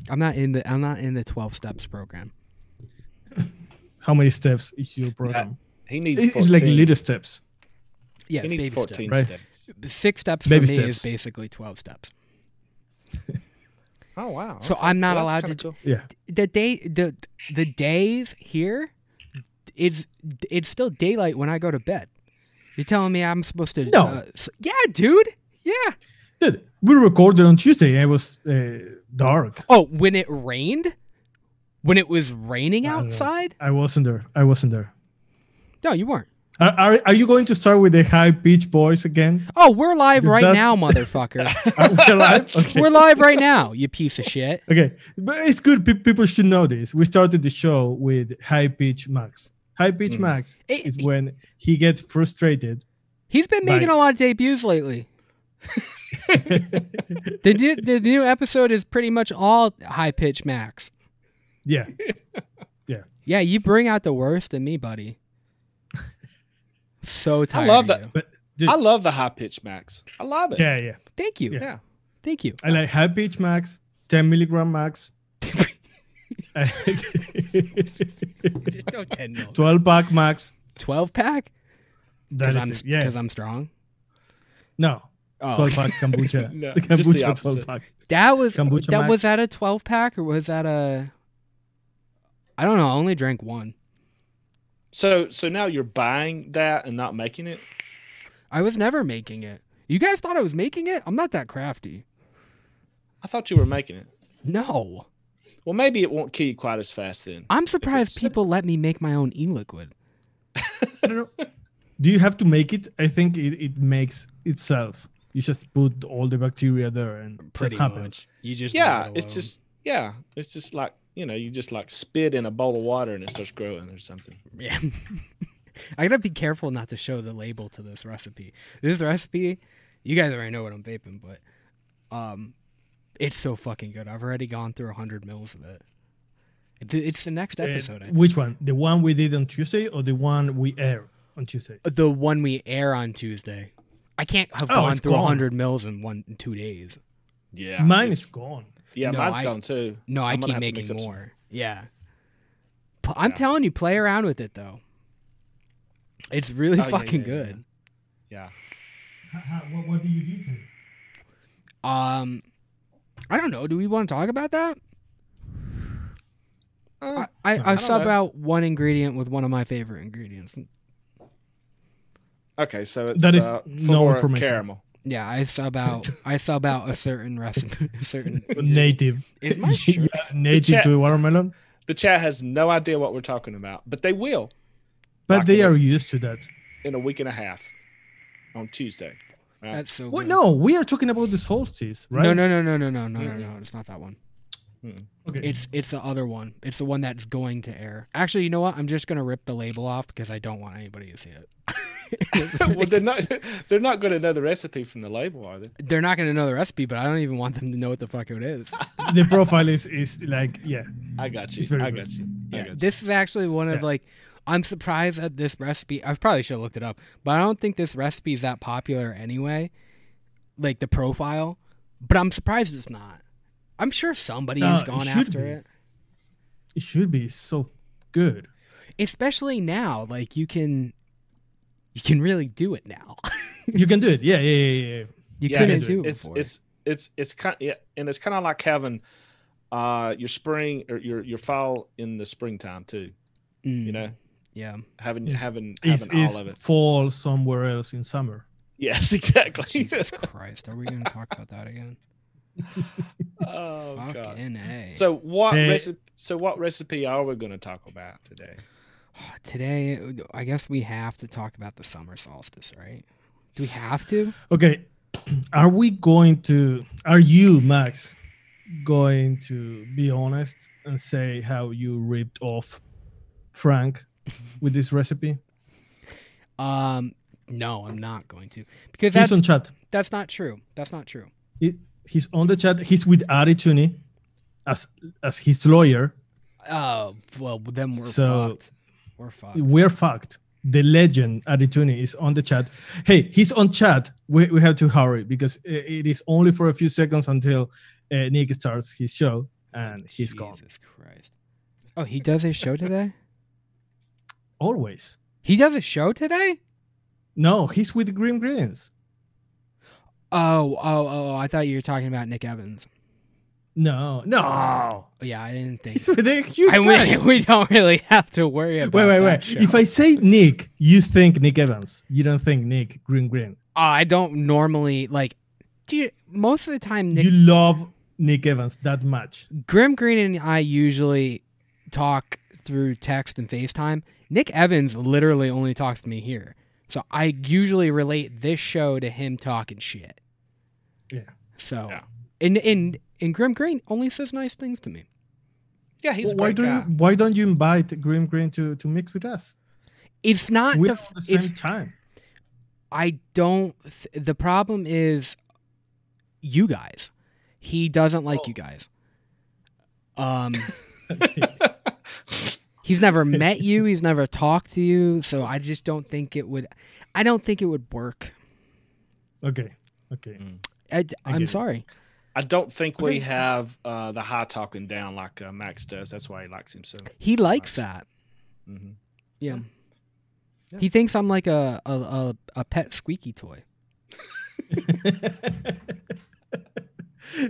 I'm not in the 12 steps program. How many steps is your program? He needs 14. It's like little steps. Yeah, He it's needs baby 14 right? steps. The 6 steps Baby for me steps. is basically 12 steps. Oh wow! So okay. I'm not Well, that's allowed to. kinda cool. Yeah. The days here, it's still daylight when I go to bed. You're telling me I'm supposed to? No. Yeah, dude. Yeah. Dude, we recorded on Tuesday and it was dark. Oh, when it rained? When it was raining I don't know. outside? I wasn't there. No, you weren't. Are you going to start with the high pitch voice again? Oh, we're live Because right that's- now, motherfucker. Are we alive? Okay. We're live right now, you piece of shit. Okay, but it's good. People should know this. We started the show with high pitch Max. High pitch Max is when he gets frustrated. He's been making Right. a lot of debuts lately. The new episode is pretty much all high pitch Max. Yeah, Yeah, you bring out the worst in me, buddy. So tired. I love of that. you. but dude, I love the high pitch Max. I love it. yeah. Thank you. Yeah. Thank you. I like high pitch Max, 10 milligram Max, There's no 10 mil. 12 pack Max. 12 pack? That Because is it. Yeah, I'm strong. no, Oh, 12 pack kombucha. No, The just the kombucha opposite. 12 pack. that was Kombucha that Max. was that a 12 pack or was that a? I don't know. I only drank one. So now you're buying that and not making it. I was never making it. You guys thought I was making it? I'm not that crafty. I thought you were making it. No. Well, maybe it won't kill you quite as fast then. I'm surprised it's- people let me make my own e-liquid. I don't know. Do you have to make it? I think it makes itself. You just put all the bacteria there and that happens. You just Yeah, it's just like, you just like spit in a bowl of water and it starts growing or something. Yeah. I gotta be careful not to show the label to this recipe. This recipe, you guys already know what I'm vaping, but it's so fucking good. I've already gone through 100 mils of it. It's the next episode. I think. Which one? The one we did on Tuesday or the one we air on Tuesday? The one we air on Tuesday. I can't have Oh, gone it's through gone. 100 mils in 2 days. Yeah. Mine it's- is gone. Yeah, No, mine's gone too. No, I I'm gonna keep have to making mix up some- more. Yeah. I'm Yeah. telling you, play around with it though. It's really Oh, yeah, fucking yeah, good. Yeah. What do you do? I don't know. Do we want to talk about that? I don't sub know. out one ingredient with one of my favorite ingredients. Okay, so it's That is no Flavorings information. caramel. Yeah, I sub out a certain recipe, a certain Native. Is my shirt- Yeah, native chat- to watermelon. The chat has no idea what we're talking about, but they will But they are used to that. in a week and a half on Tuesday. Right? That's so What? good. No, we are talking about the solstice, right? No. It's not that one. Okay. It's the other one. It's the one that's going to air. Actually, you know what? I'm just gonna rip the label off because I don't want anybody to see it. Well, they're not going to know the recipe from the label, are they? They're not gonna know the recipe, but I don't even want them to know what the fuck it is. The profile is like, yeah. I got you. It's very I good. got you. I Yeah, got you. this is actually one of Yeah. like. I'm surprised at this recipe. I probably should have looked it up, but I don't think this recipe is that popular anyway. Like the profile, but I'm surprised it's not. I'm sure somebody No, has it gone should after be. it. It should be so good. Especially now, like you can really do it now. You can do it. Yeah. You Yeah, couldn't it's do it it's, before. it's kind and it's kind of like having your spring or your fall in the springtime too. You know, Yeah. having It's all of it. fall somewhere else in summer. Yes, exactly. Jesus Christ, are we gonna talk about that again? Oh god. Fucking A. So what Hey. recipe? So what recipe are we going to talk about today? Today, I guess we have to talk about the summer solstice, right? Do we have to? Okay. Are you, Max, going to be honest and say how you ripped off Frank with this recipe? No, I'm not going to because He's on chat. that's not true. That's not true. He's on the chat. He's with Addicting as his lawyer. Oh, well, then we're So- fucked. We're fucked. We're fucked. The legend Addicting is on the chat. Hey, he's on chat. We have to hurry because it is only for a few seconds until Nick starts his show. and he's gone. Jesus Christ. Oh, he does his show today? Always. He does a show today? No, he's with Grim Greens. Oh, I thought you were talking about Nick Evans. No. Yeah, I didn't think. He's with a huge guy. We don't really have to worry about Wait. show. If I say Nick, you think Nick Evans. You don't think Nick Green. I don't normally, like, dude, most of the time, You love Nick Evans that much. Grim Green and I usually talk through text and FaceTime. Nick Evans literally only talks to me here. So I usually relate this show to him talking shit. Yeah. So, Yeah. and Grim Green only says nice things to me. Yeah, he's a why great guy. Why don't you invite Grim Green to mix with us? It's not We have the same time. I don't. The problem is you guys. He doesn't like you guys. He's never met you. He's never talked to you. So I just don't think it would. I don't think it would work. Okay. I'm sorry. I don't think we have the high talking down like Max does. That's why he likes him so. He likes that. Mm-hmm. Yeah. Yeah. He thinks I'm like a pet squeaky toy.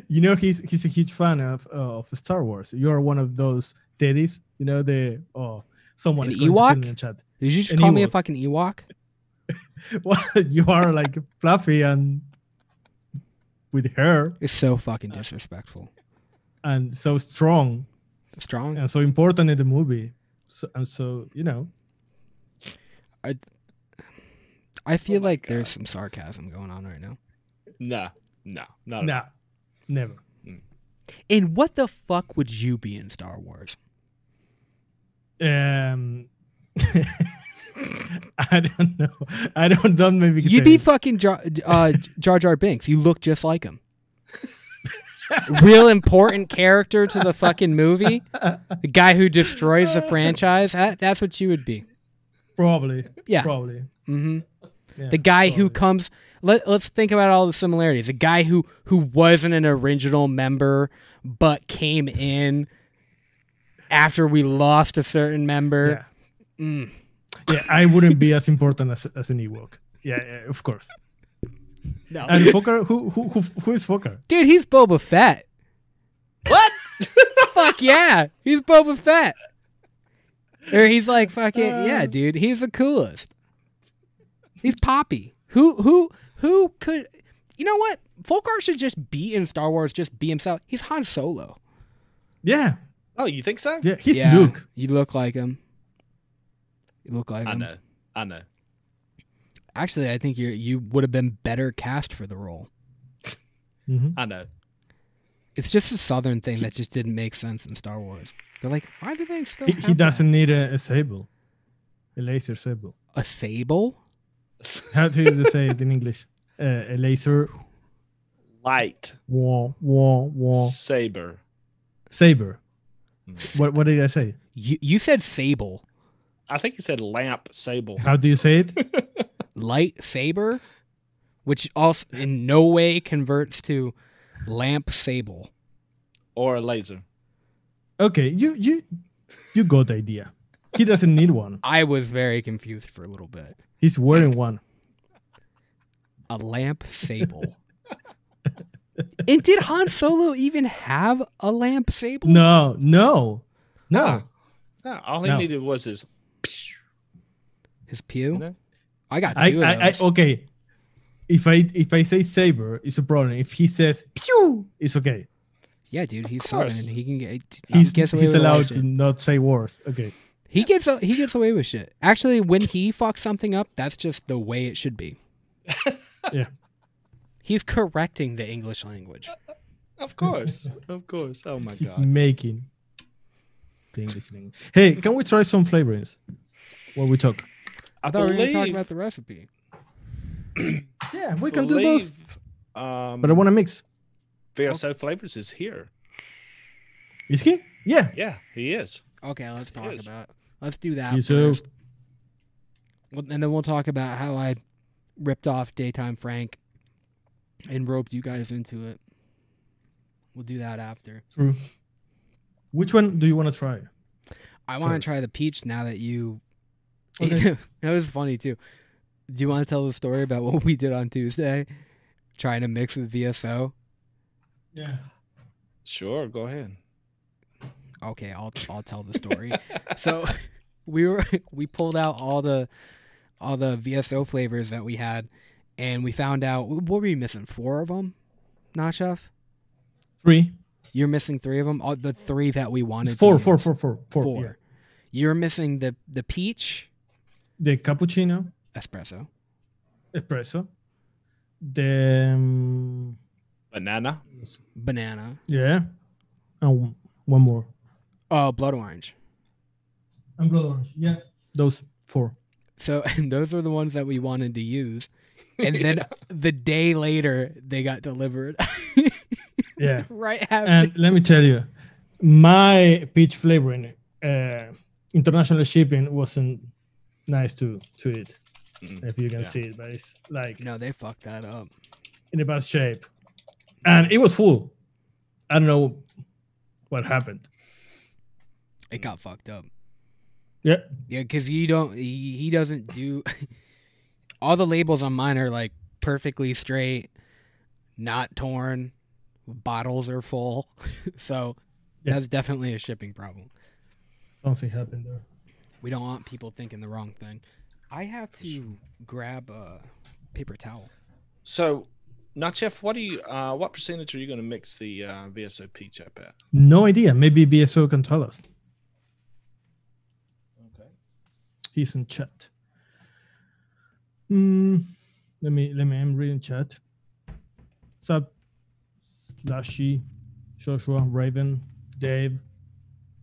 You know, he's a huge fan of Star Wars. You're one of those daddies. You know, someone An is going to Ewok? put in the chat. Did you just An call me a Ewok. fucking Ewok? Well, you are like fluffy and with hair It's so fucking disrespectful. and so strong Strong. and so important in the movie. So you know. I feel Oh my like God. there's some sarcasm going on right now. No, not at Nah, all. never. And what the fuck would you be in Star Wars? I don't know. I don't maybe. You'd be fucking Jar Jar Binks. You look just like him. Real important character to the fucking movie. The guy who destroys the franchise. That's what you would be. probably. Yeah. Probably. Mm-hmm. Yeah, The guy who probably. comes. Let's think about all the similarities. A guy who wasn't an original member but came in after we lost a certain member. Yeah. Mm. Yeah, I wouldn't be as important as an Ewok. Yeah, of course. No. And Folkart, who is Folkart? Dude, he's Boba Fett. What? Fuck yeah, he's Boba Fett. Or he's like fucking yeah, dude. He's the coolest. He's Poppy. Who could? You know what? Folkart should just be in Star Wars. Just be himself. He's Han Solo. Yeah, Oh, you think so? yeah, he's Yeah, Luke. You look like him. You look like him. I know. Actually, I think you would have been better cast for the role. Mm-hmm. I know. It's just a Southern thing that just didn't make sense in Star Wars. They're like, why do they still? He have doesn't need a sable, a laser sable. that? A sable. How do you say it in English? A laser Light wah saber. saber. What did I say? You said sable. I think he said lamp sable. How do you say it? Light saber, which also in no way converts to lamp sable. Or a laser. Okay, you got the idea. He doesn't need one. I was very confused for a little bit. He's wearing one. A lamp sable. And did Han Solo even have a lamp sable? No. No, all he No. needed was his. His pew? You know? I got two of I those. okay. If I say saber, it's a problem. If he says pew, it's okay. Yeah, dude, he's course. Southern. He can get. He's gets away with a lot allowed of to shit. not say words. Okay. He gets away with shit. Actually, when he fucks something up, that's just the way it should be. Yeah. He's correcting the English language. Of course. Oh my He's god. making the English language. Hey, can we try some flavorings while we talk? I thought we were going to talk about the recipe. Yeah, we can do both. But But I want to mix. VSO Flavors is here. Is he? Yeah. Yeah, he is. Okay, let's talk is. about. Let's do that VSO. first. And then we'll talk about how I ripped off Daytime Frank and roped you guys into it. We'll do that after. True. Which one do you want to try? I want to First. try the peach now that you. Okay. That was funny too. Do you want to tell the story about what we did on Tuesday, trying to mix with VSO? Yeah. Sure, go ahead. Okay, I'll tell the story. So we pulled out all the VSO flavors that we had, and we found out what were you missing? 4 of them, not chef. 3. You're missing 3 of them. All the 3 that we wanted. It's 4. to use. 4. 4. Yeah. You're missing the peach, The cappuccino, espresso, espresso, the Banana. banana, yeah, and one more. blood orange. And blood orange. Yeah. Those 4. So and those are the ones that we wanted to use. And then the day later, they got delivered. Yeah. Right after. And let me tell you, my peach flavoring, international shipping wasn't nice to eat. If you can see it, but it's like No, they fucked that up. in the best shape, and it was full. I don't know what happened. It got fucked up. Yeah. Yeah, because he doesn't do. All the labels on mine are like perfectly straight, not torn. Bottles are full. So Yeah. that's definitely a shipping problem. Something happened there. We don't want people thinking the wrong thing. I have to grab a paper towel. So, now, Chef, what percentage are you going to mix the VSO peach up at? No idea. Maybe BSO can tell us. Okay. He's in chat. Let me. I'm reading chat. What's up? Slashy, Joshua, Raven, Dave,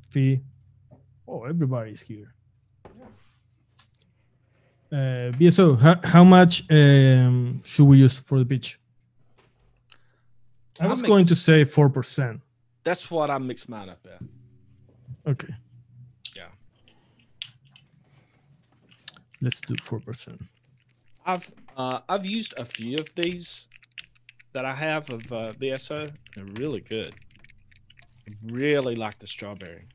Fee. Oh, everybody's here. BSO, how much should we use for the pitch? I was going to say 4%. That's what I mix mine up at. Okay. Yeah. Let's do 4%. I've used a few of these that I have of VSO. They're really good. I really like the strawberry.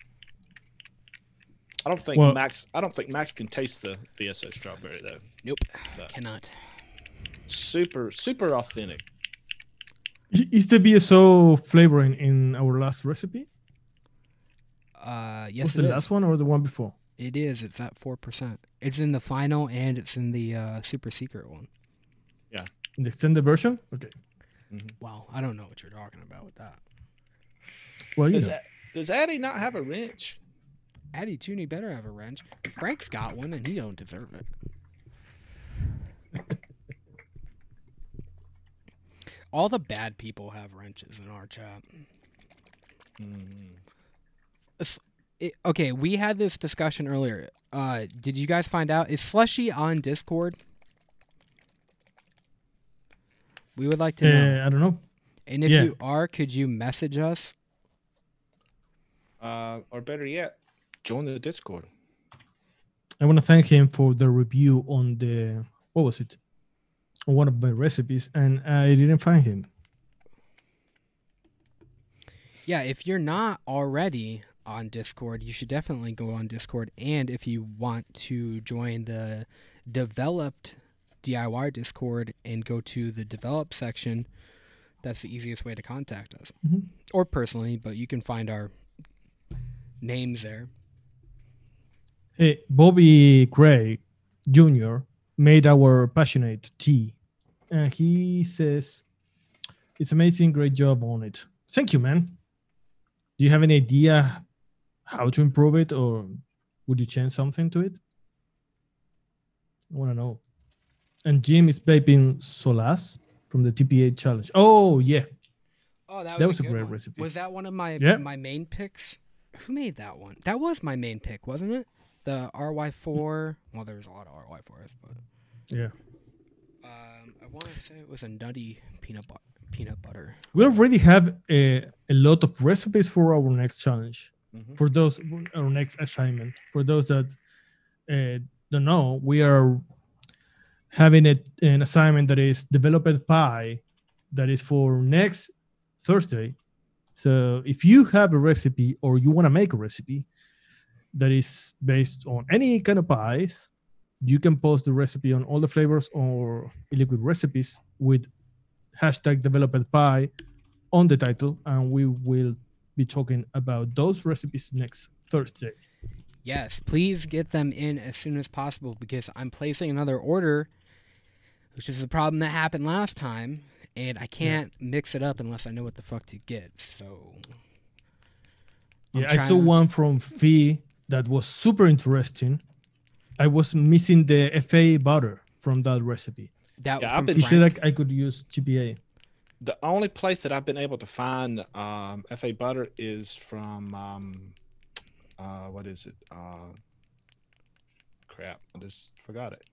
I don't think Max can taste the VSO strawberry though. Nope, But cannot. super authentic. Is the BSO flavoring in our last recipe? Yes, Was the last one or the one before? It is. It's at 4%. It's in the final and it's in the super secret one. Yeah. In the extended version? Okay. Wow, I don't know what you're talking about with that. Well, you Does Addie not have a wrench? Addie Tooney better have a wrench. Frank's got one and he don't deserve it. All the bad people have wrenches in our chat. Okay, we had this discussion earlier. Did you guys find out? Is Slushy on Discord? We would like to know. I don't know. And if you are, could you message us? Or better yet, join the Discord. I want to thank him for the review on the, what was it? On one of my recipes, and I didn't find him. Yeah, if you're not already on Discord, you should definitely go on Discord. And if you want to join the developed DIY Discord and go to the develop section, that's the easiest way to contact us. Or personally, but you can find our names there. Hey, Bobby Gray Jr. made our passionate tea, and he says it's amazing, great job on it. Thank you, man. Do you have any idea how to improve it, or would you change something to it? I want to know. And Jim is vaping Solas from the TPA challenge. Oh yeah. Oh, that was a great one. recipe. Was that one of my my main picks? Who made that one? That was my main pick, wasn't it? The RY4. Well, there's a lot of RY4s, but yeah. I want to say it was a nutty peanut butter. We already have a lot of recipes for our next challenge. For those, our next assignment. For those that don't know, we are having an assignment that is developed pie that is for next Thursday, So if you have a recipe or you want to make a recipe that is based on any kind of pies, you can post the recipe on all the flavors or liquid recipes with hashtag developed pie on the title, and we will be talking about those recipes next Thursday. Yes, please get them in as soon as possible because I'm placing another order, which is the problem that happened last time, and I can't mix it up unless I know what the fuck to get. So, I saw one from Fee that was super interesting. I was missing the FA butter from that recipe. He said like I could use GPA. The only place that I've been able to find FA butter is from what is it? Crap, I just forgot it.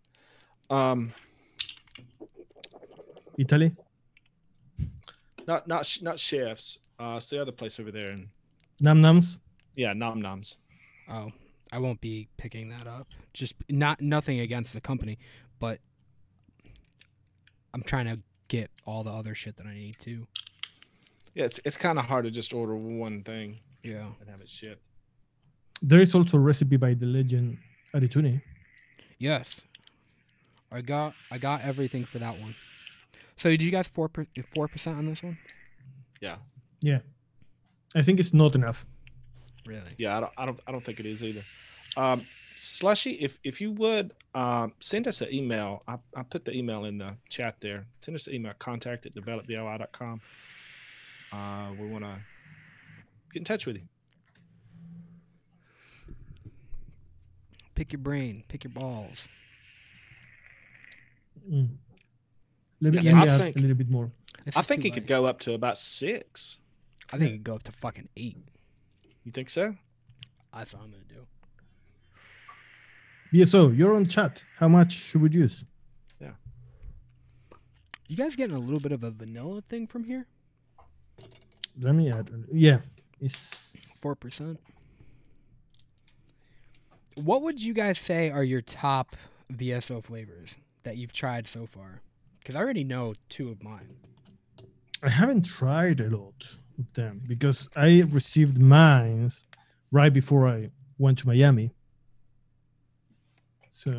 Italy? Not Chefs. It's the other place over there. Nam Nams? Yeah, Nom Noms. Oh, I won't be picking that up. Just nothing against the company, but I'm trying to get all the other shit that I need to. Yeah, it's kind of hard to just order one thing. Yeah. And have it shipped. There is also a recipe by the legend Arituni. Yes. I got everything for that one. So did you guys 4% on this one? Yeah. Yeah. I think it's not enough. Really? Yeah, I don't think it is either. Slushy, if you would send us an email. I put the email in the chat there. Send us an email, contact@developdii.com. We want to get in touch with you. Pick your brain, pick your balls. Let me I add think a little bit more. I think it could go up to about 6. I think it could go up to fucking 8. You think so? That's what I'm gonna do. VSO, you're on chat. How much should we use? Yeah. You guys getting a little bit of a vanilla thing from here? Let me add. Yeah, it's 4%. What would you guys say are your top VSO flavors that you've tried so far? Because I already know 2 of mine. I haven't tried a lot of them because I received mine right before I went to Miami. So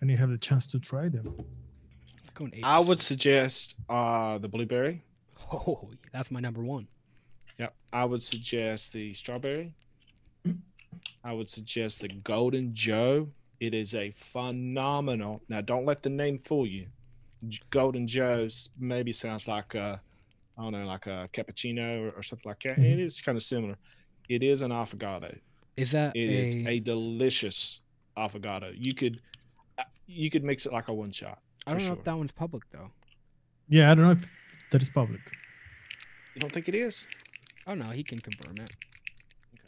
I didn't have the chance to try them. I would suggest the blueberry. Oh, that's my number 1. Yep. I would suggest the strawberry. I would suggest the Golden Joe. It is a phenomenal. Now, don't let the name fool you. Golden Joe maybe sounds like I don't know, like a cappuccino or something like that. Mm-hmm. It is kind of similar. It is an affogato. Is that It is a delicious affogato. You could mix it like a one shot. I don't know if that one's public though. Yeah, I don't know if that is public. You don't think it is? Oh no, he can confirm it.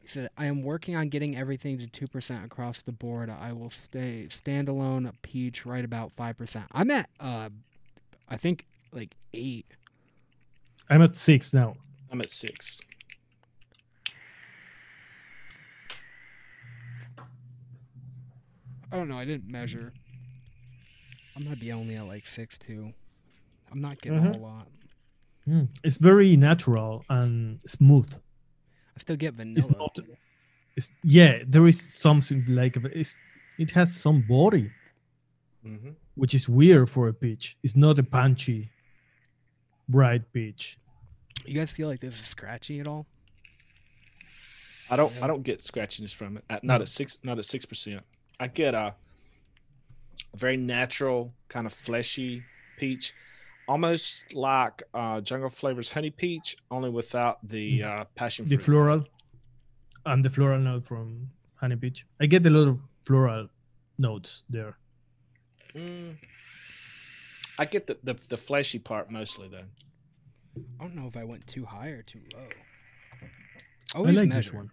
He said, I am working on getting everything to 2% across the board. I will stay standalone peach right about 5%. I'm at I think like 8. I'm at 6 now. I'm at 6. I don't know. I didn't measure. I might be only at like 6 too. I'm not getting a whole lot. It's very natural and smooth. I still get vanilla. It's not. Yeah, there is something like it has some body, which is weird for a peach. It's not a punchy, bright peach. You guys feel like this is scratchy at all? I don't get scratchiness from it. Not at 6%. I get a very natural kind of fleshy peach, almost like Jungle Flavors honey peach, only without the passion fruit. The floral, and the floral note from honey peach. I get a lot of floral notes there. I get the fleshy part mostly though. I don't know if I went too high or too low. I like this one.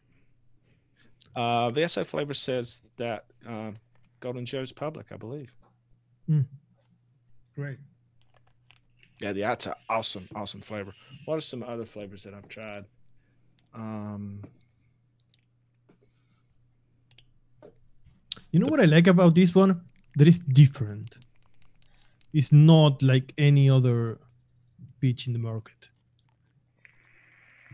VSO Flavor says that Golden Joe's public, I believe. Great. Yeah, that's an awesome flavor. What are some other flavors that I've tried? You know what I like about this one? That is different. It's not like any other peach in the market.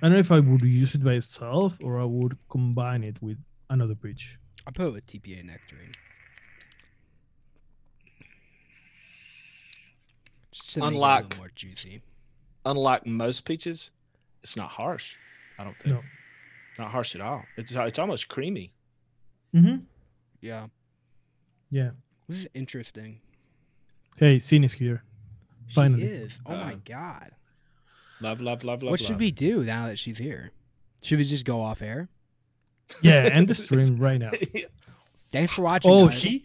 I don't know if I would use it by itself or I would combine it with another peach. I put it with TPA nectarine. Just to make it a Unlike- little more juicy. Unlike most peaches, it's not harsh. I don't think. No. Not harsh at all. It's almost creamy. Mm-hmm. Yeah. Yeah. This is interesting. Hey, Sin is here. She Finally. is. Oh my god. Love, love, love, love. What should we do now that she's here? Should we just go off air? Yeah, end the stream right now. Thanks for watching. Oh, guys.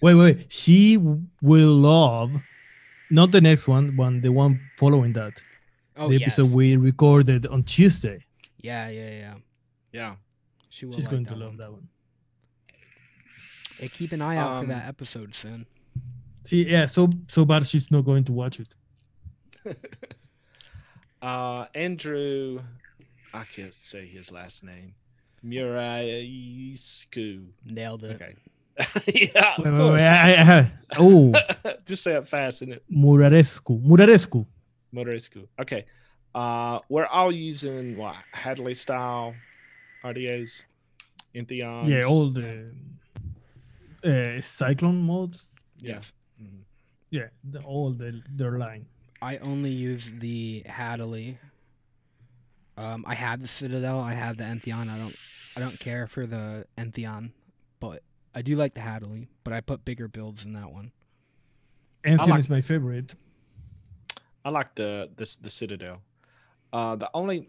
wait. She will love not the next one, the one following that. Oh, The yes. episode we recorded on Tuesday. Yeah. Yeah. She will She's like going that to love one. that one. Hey, keep an eye out for that episode soon. See, yeah, so bad she's not going to watch it. Andrew, I can't say his last name. Muraisku. Nailed it. Okay. Yeah, of Wait, course. oh, Just say it fast, isn't it? Murarescu. Muraisku. Okay. We're all using what? Hadley style RDAs, Entheons. Yeah, all the Cyclone modes. Yes. Mhm. Yeah, their line. I only use the Hadley. I have the Citadel. I have the Entheon. I don't care for the Entheon, but I do like the Hadley. But I put bigger builds in that one. Anthem is my favorite. I like the Citadel. The only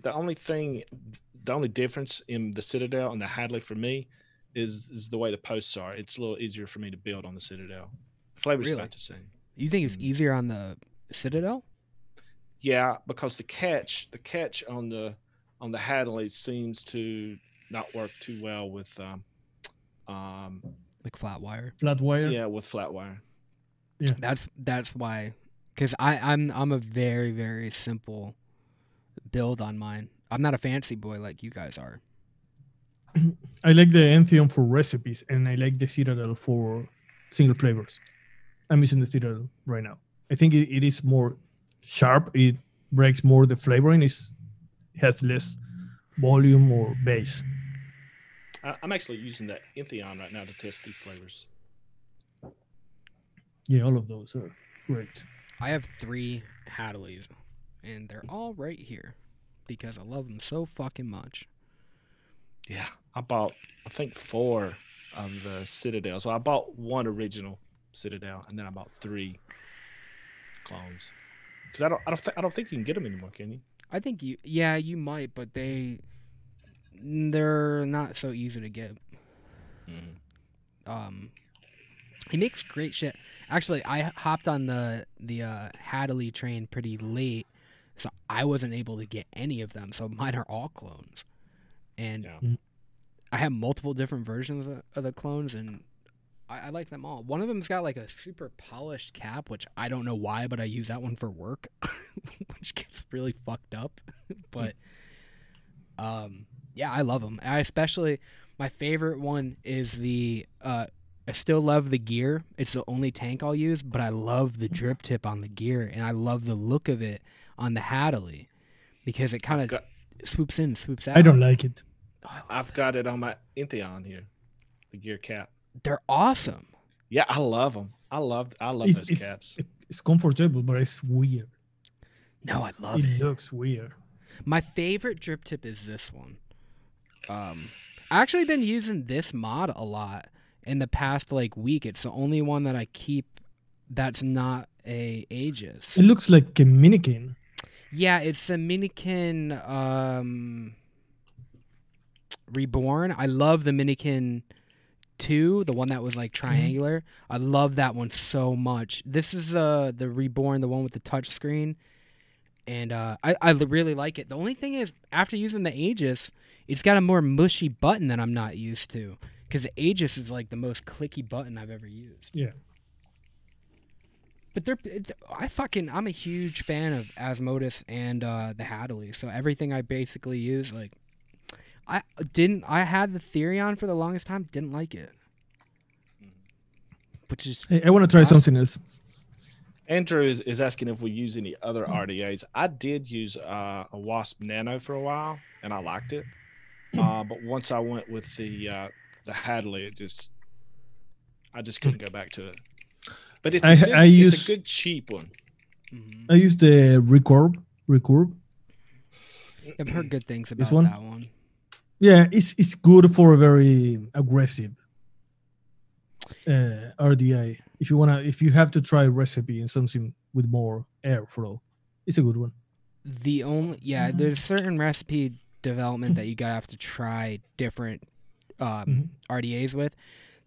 difference in the Citadel and the Hadley for me is the way the posts are. It's a little easier for me to build on the Citadel. Flavor's Really? about the same. You think it's easier on the Citadel? Yeah, because the catch on the Hadley seems to not work too well with Like flat wire. Flat wire. yeah, with flat wire. That's why, because I'm a very, very simple build on mine. I'm not a fancy boy like you guys are. I like the Entheon for recipes, and I like the Citadel for single flavors. I'm using the Citadel right now. I think it is more sharp. It breaks more the flavoring. It has less volume or base. I'm actually using that Entheon right now to test these flavors. Yeah, all of those are great. I have 3 Hadleys, and they're all right here because I love them so fucking much. Yeah, I bought I think 4 of the Citadel. So I bought 1 original Citadel, and then I bought 3 clones. Because I don't think you can get them anymore, can you? I think you might, but they're not so easy to get. He makes great shit. Actually, I hopped on the Hadley train pretty late, so I wasn't able to get any of them. So mine are all clones, and Yeah. I have multiple different versions of the clones, and I like them all. One of them's got like a super polished cap, which I don't know why, but I use that one for work, which gets really fucked up. But yeah, I love them. My favorite one is the I still love the gear. It's the only tank I'll use, but I love the drip tip on the gear, and I love the look of it on the Hadley because it kind of swoops in, swoops out. I don't like it. I've got it on my Entheon here, the gear cap. They're awesome. Yeah, I love them. I love those caps. It's comfortable, but it's weird. No, I love It it. looks weird. My favorite drip tip is this one. I actually been using this mod a lot in the past like week. It's the only one that I keep that's not a Aegis. It looks like a Minikin. Yeah, it's a Minikin Reborn. I love the Minikin 2, the one that was like triangular. I love that one so much. This is the Reborn, the one with the touch screen. And I really like it. The only thing is, after using the Aegis, it's got a more mushy button that I'm not used to. Because the Aegis is like the most clicky button I've ever used. Yeah. But I'm a huge fan of Asmodus and the Hadley. So everything I basically use, like, I had the Therion for the longest time, didn't like it. Which is Hey, I want to try something else. Andrew is asking if we use any other RDAs. I did use a Wasp Nano for a while, and I liked it. But once I went with the Hadley, I just couldn't go back to it. But it's a good cheap one. I use the Recurb. I've heard good things about that one. Yeah, it's good for a very aggressive RDA. If you have to try a recipe in something with more airflow, it's a good one. There's certain recipe development that you gotta have to try different RDAs with.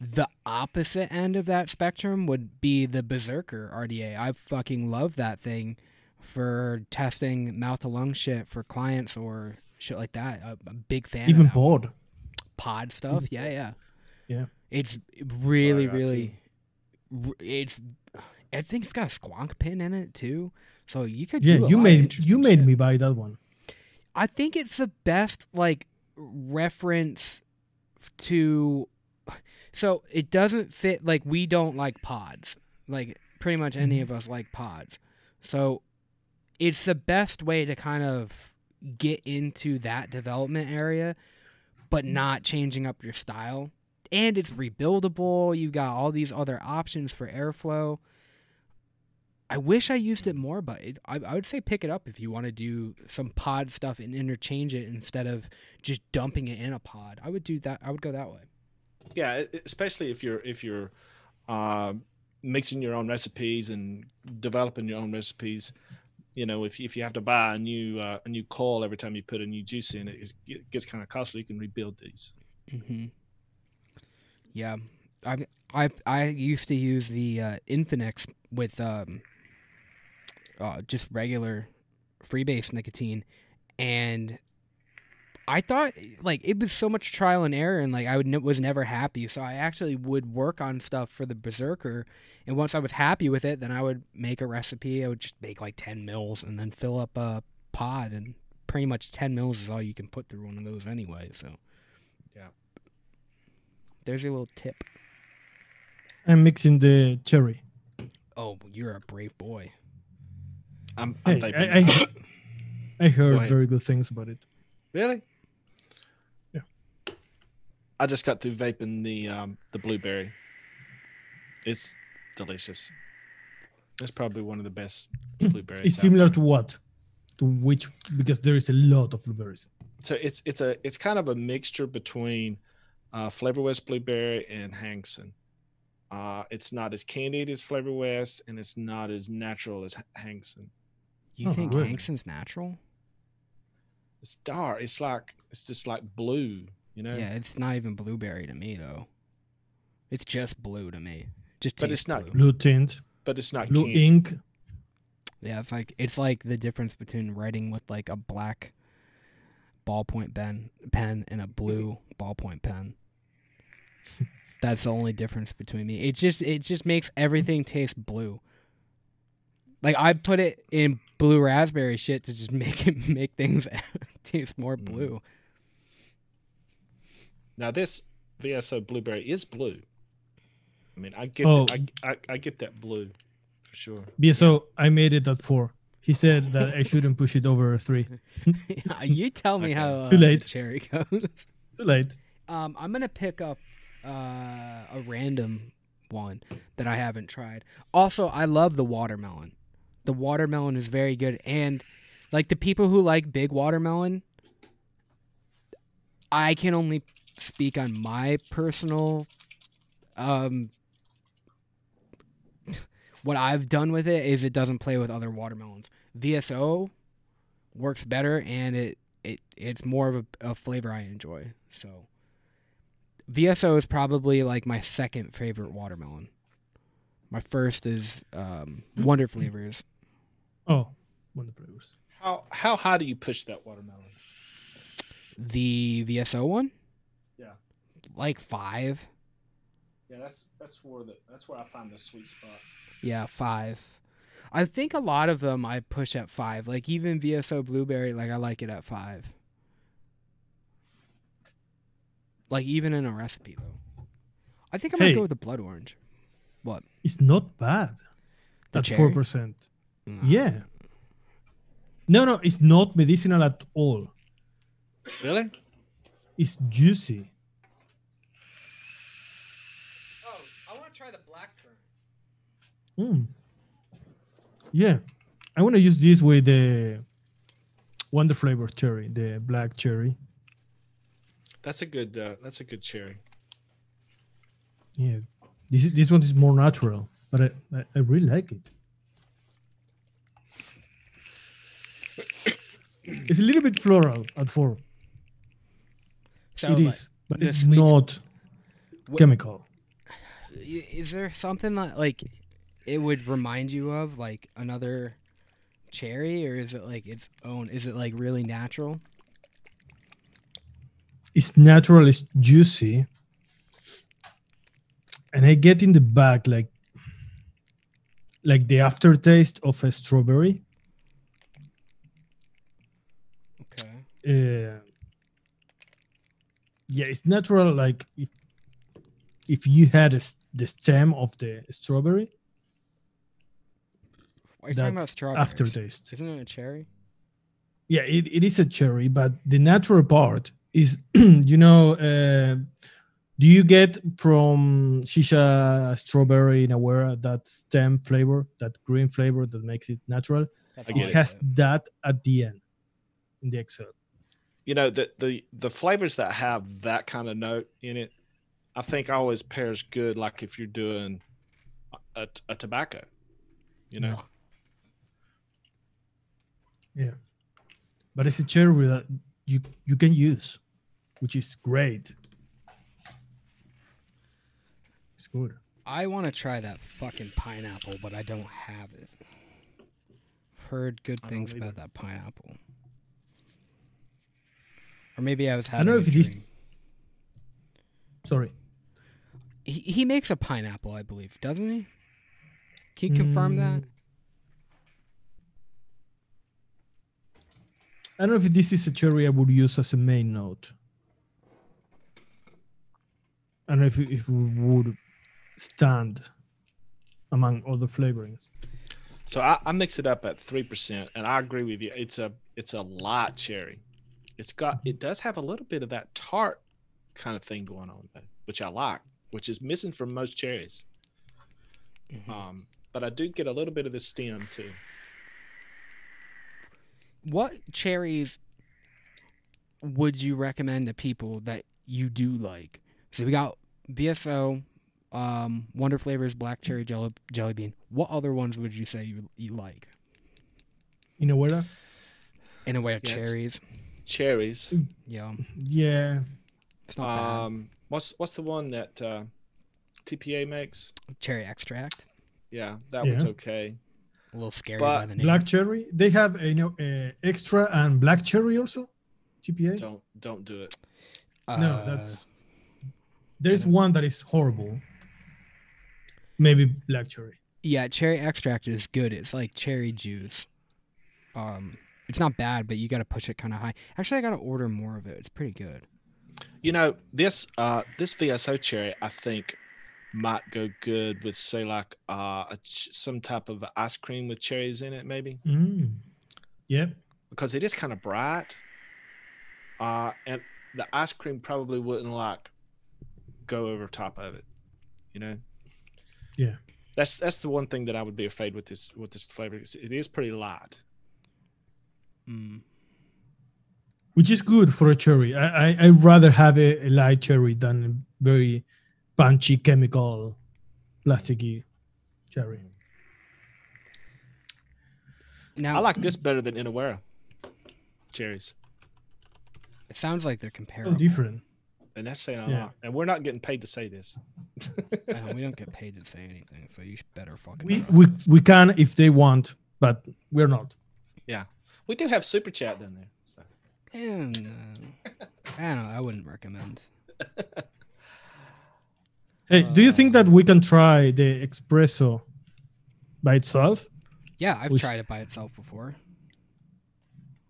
The opposite end of that spectrum would be the Berserker RDA. I fucking love that thing for testing mouth to lung shit for clients or shit like that. I'm a big fan. Even of that pod stuff. Yeah. It's really. I think it's got a squonk pin in it too, so you could. Yeah, you made me buy that one. I think it's the best reference to. So it doesn't fit, we don't like pods. Pretty much any of us like pods. So it's the best way to kind of get into that development area, but not changing up your style. And it's rebuildable. You've got all these other options for airflow. I wish I used it more, but I would say pick it up if you want to do some pod stuff and interchange it instead of just dumping it in a pod. I would do that. I would go that way. Yeah, especially if you're mixing your own recipes and developing your own recipes. If you have to buy a new coil every time you put a new juice in, it gets kind of costly. You can rebuild these. Mm-hmm. Yeah, I used to use the Infinix with just regular freebase nicotine, and I thought it was so much trial and error, and I was never happy. So I actually would work on stuff for the Berserker, and once I was happy with it, then I would make a recipe. I would just make 10 mils and then fill up a pod, and pretty much 10 mils is all you can put through one of those anyway. So yeah, there's your little tip. I'm mixing the cherry. Oh, you're a brave boy. I'm I heard very good things about it. Really? Yeah. I just got through vaping the blueberry. It's delicious. It's probably one of the best blueberries. It's similar to what? To which? Because there is a lot of blueberries. So it's kind of a mixture between Flavor West blueberry and Hangson. It's not as candied as Flavor West, and it's not as natural as Hangson. You think Hangson's natural? It's dark. It's just like blue, Yeah, it's not even blueberry to me though. It's just blue to me. But it's not blue tint. But it's not blue ink. Yeah, it's like the difference between writing with a black ballpoint pen and a blue ballpoint pen. That's the only difference between me. It just makes everything taste blue. I'd put it in blue raspberry shit to just make things taste more blue. Now this VSO blueberry is blue. I mean, I get that blue for sure. VSO, I made it at 4. He said that I shouldn't push it over 3. You tell me how Too late. the cherry goes. Too late. I'm gonna pick up a random one that I haven't tried. Also, I love the watermelon. The watermelon is very good, and the people who like big watermelon, I can only speak on my personal what I've done with it is it doesn't play with other watermelons. VSO works better, and it's more of a flavor I enjoy. So VSO is probably my second favorite watermelon. My first is Wonder Flavors. Oh, Wonder Flavors. How high do you push that watermelon? The VSO one? Yeah. 5. Yeah, that's where I find the sweet spot. Yeah, 5. I think a lot of them I push at 5. Even VSO Blueberry, I like it at 5. Even in a recipe though. I think I might go with the blood orange. What? It's not bad. The at cherry? 4%. No. Yeah. No, it's not medicinal at all. Really? It's juicy. Oh, I want to try the blackcurrant. Yeah. I want to use this with the Wonder Flavor cherry, the black cherry. That's a good cherry. Yeah. This one is more natural, but I really like it. It's a little bit floral at 4. So It like, is, but the it's sweet- not chemical. Is there something like it would remind you of like another cherry, or is it like its own? Is it like really natural? It's natural, it's juicy. And I get in the back like the aftertaste of a strawberry. Okay. Yeah, it's natural. Like if you had the stem of the strawberry, Why are you that talking about strawberries? aftertaste. Isn't it a cherry? Yeah, it is a cherry, but the natural part is, do you get from shisha strawberry in Aware that stem flavor, that green flavor that makes it natural? That's I It get it. has that at the end in the Excel. You know, the flavors that have that kind of note in it, I think always pairs good. Like if you're doing a tobacco, you know. Yeah, but it's a cherry that you can use, which is great. It's good. I want to try that fucking pineapple, but I don't have it. Heard good I don't things either. about that pineapple. Or maybe I was I having don't know a if it is. dream. Sorry. He makes a pineapple, I believe, doesn't he? Can you confirm that? I don't know if this is a cherry I would use as a main note. I don't know if it would stand among other flavorings. So I mix it up at 3%, and I agree with you. It's a light cherry. It does have a little bit of that tart kind of thing going on though, which I like, which is missing from most cherries. Mhm. But I do get a little bit of the stem too. What cherries would you recommend to people that you do like? So we got VSO, Wonder Flavors, Black Cherry Jelly Bean. What other ones would you say you like? In a way? In a way of Yeah, cherries. Cherries. Yeah. Yeah. It's not What's the one that TPA makes? bad. Cherry extract. Yeah, that Yeah. one's okay. A little scary But by the name. Black cherry. They have extra and black cherry also. TPA. Don't do it. No, there's one that is horrible. Maybe black cherry. Yeah, cherry extract is good. It's like cherry juice. It's not bad, but you got to push it kind of high. Actually, I got to order more of it. It's pretty good. You know, this VSO cherry, I think, might go good with, say, like some type of ice cream with cherries in it, maybe, Yep. because it is kind of bright, and the ice cream probably wouldn't like go over top of it, you know. Yeah. That's the one thing that I would be afraid with this flavor. It is pretty light. Which is good for a cherry. I'd rather have a light cherry than a very punchy chemical plasticky cherry. Now, I like this better than Inawera cherries, it sounds like they're So comparable. different. and that's saying a Yeah. lot. And we're not getting paid to say this. We don't get paid to say anything, so you better fucking. We can if they want, but we're not. Yeah, we do have super chat down there. So. And, I don't know. I wouldn't recommend. Hey, do you think that we can try the espresso by itself? Yeah, I've Which- tried it by itself before.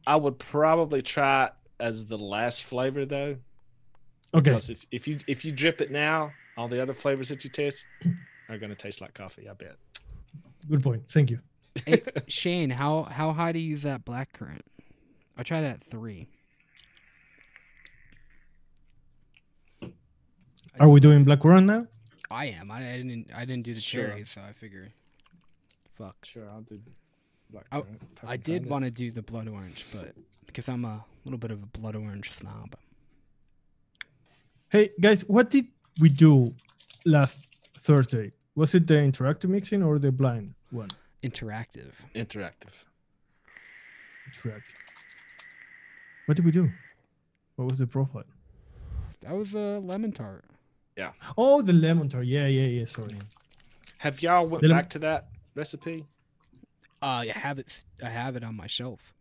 I would probably try it as the last flavor though. Okay. Because if you drip it now, all the other flavors that you taste are going to taste like coffee. I bet. Good point. Thank you. Hey, Shane, how high do you use that black currant? I tried it at 3. Are we doing blackcurrant now? I am. I didn't do the Sure. cherries, so I figured. Fuck. Sure, I'll do black Oh, currant. if I can did find it. want to do the blood orange, but because I'm a little bit of a blood orange snob. Hey guys, what did we do last Thursday? Was it the interactive mixing or the blind one? Interactive. Interactive. Interactive. What did we do? What was the profile? That was a lemon tart. Oh, the lemon tart. Yeah. Sorry. Have y'all went Little- back to that recipe? I have it. I have it on my shelf.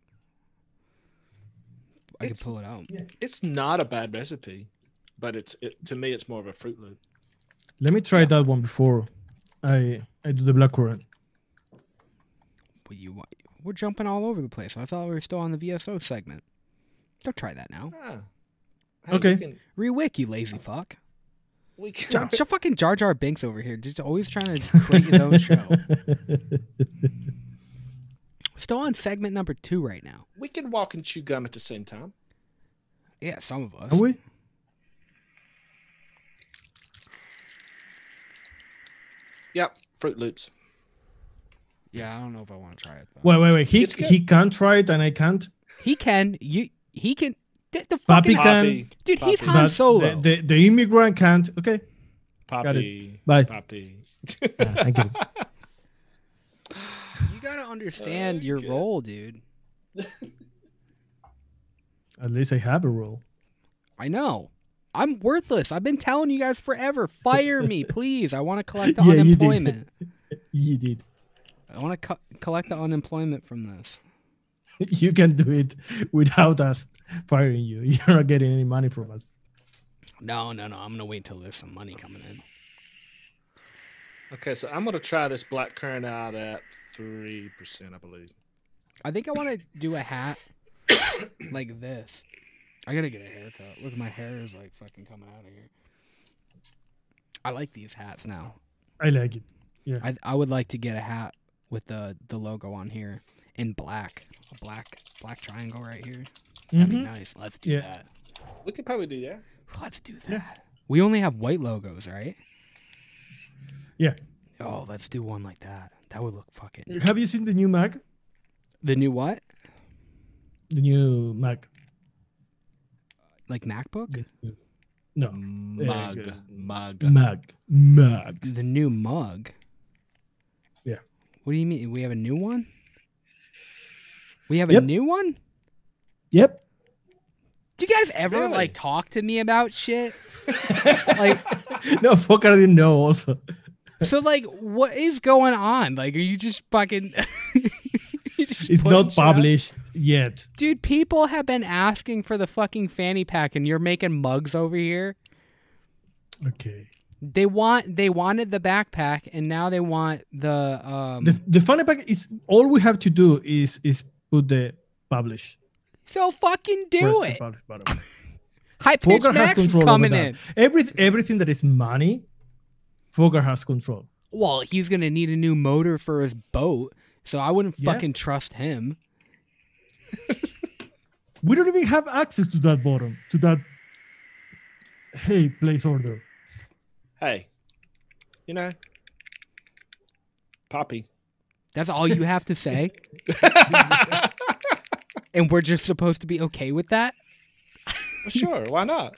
I can It's- pull it out. It's not a bad recipe, but to me it's more of a Fruit Loop. Let me try that one before I do the blackcurrant. We're jumping all over the place. I thought we were still on the VSO segment. Don't try that now. Ah. Okay. Rewick, you lazy fuck. We can, Fucking Jar Jar Binks over here, just always trying to create his own show. Still on segment number 2 right now. we can walk and chew gum at the same time. Yeah, some of us. Are we? Yep, Fruit Loops. Yeah, I don't know if I want to try it though. Wait. It's good. He can't try it and I can't. He can. He can. The Papi fucking can. dude. He's Papi. Han But Solo. the immigrant can't. Okay. Poppy. Bye. Poppy. I get it. You gotta understand your Okay. role, dude. At least I have a role. I know. I'm worthless. I've been telling you guys forever. Fire me, please. I want to collect the Yeah, you did. unemployment. You did. I want to collect the unemployment from this. You can do it without us firing you. You're not getting any money from us. No. I'm gonna wait till there's some money coming in. Okay, so I'm gonna try this black currant out at 3%, I believe. I think I want to do a hat like this. I gotta get a haircut. Look, my hair is like fucking coming out of here. I like these hats now. I like it. I would like to get a hat with the logo on here in black, a black triangle right here. That'd be Mhm. nice. Let's do Yeah. that. We could probably do that. Let's do that. Yeah. We only have white logos, right? Yeah. Oh, let's do one like that. That would look fucking. Have you seen the new Mac? The new what? The new Mac. Like MacBook? No. Mug. Mac. The new mug. Yeah. What do you mean? We have a new one? We have a Yep. new one? Yep. Do you guys ever Really? like talk to me about shit? Like, No, fuck, I didn't know also. so like, what is going on? Like, are you just fucking? you just It's putting not shit out? published yet. Dude, people have been asking for the fucking fanny pack, and you're making mugs over here. Okay. They wanted the backpack, and now they want the The funny part is all we have to do is put the publish. So fucking do Press the it. publish button. High pitch Folkart has Max is control over coming that. in. Everything that is money, Folkart has control. Well, he's gonna need a new motor for his boat, so I wouldn't Yeah. fucking trust him. We don't even have access to that bottom, to that. Hey, place order. Hey, you know, Poppy. That's all you have to say, and we're just supposed to be okay with that. Well, sure, why not?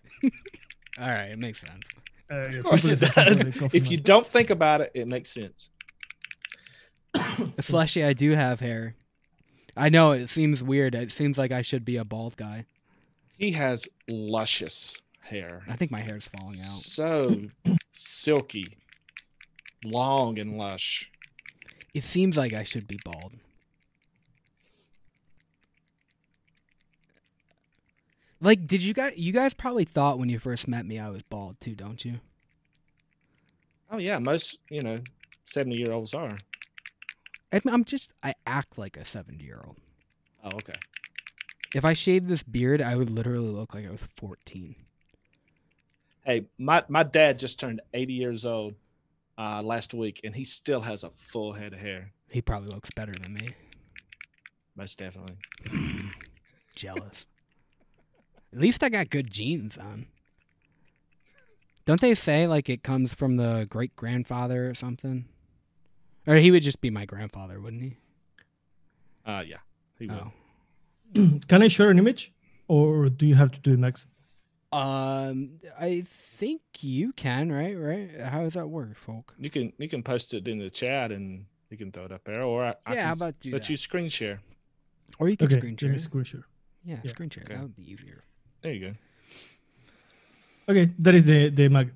All right, it makes sense. Of course it does. If you don't think about it, it makes sense. Slushy, I do have hair. I know it seems weird. It seems like I should be a bald guy. He has luscious hair. I think my hair's falling out. So silky, long and lush. It seems like I should be bald. Like, did you guys probably thought when you first met me I was bald too, don't you? Oh yeah, most 70-year-olds are. I act like a 70-year-old. Oh okay. If I shaved this beard, I would literally look like I was 14. Hey, my dad just turned 80 years old, last week, and he still has a full head of hair. He probably looks better than me. Most definitely. Jealous. At least I got good genes on. Don't they say like it comes from the great grandfather or something? Or he would just be my grandfather, wouldn't he? Yeah, he will. Oh. Can I share an image, or do you have to do it, Max? I think you can, right? Right? How does that work, folk? You can post it in the chat, and you can throw it up there, or I Yeah, can how about do let that? you screen share. Or you can Okay, screen let share. me screen share. Yeah, Yeah. screen share. Okay. That would be easier. There you go. Okay, that is the mug.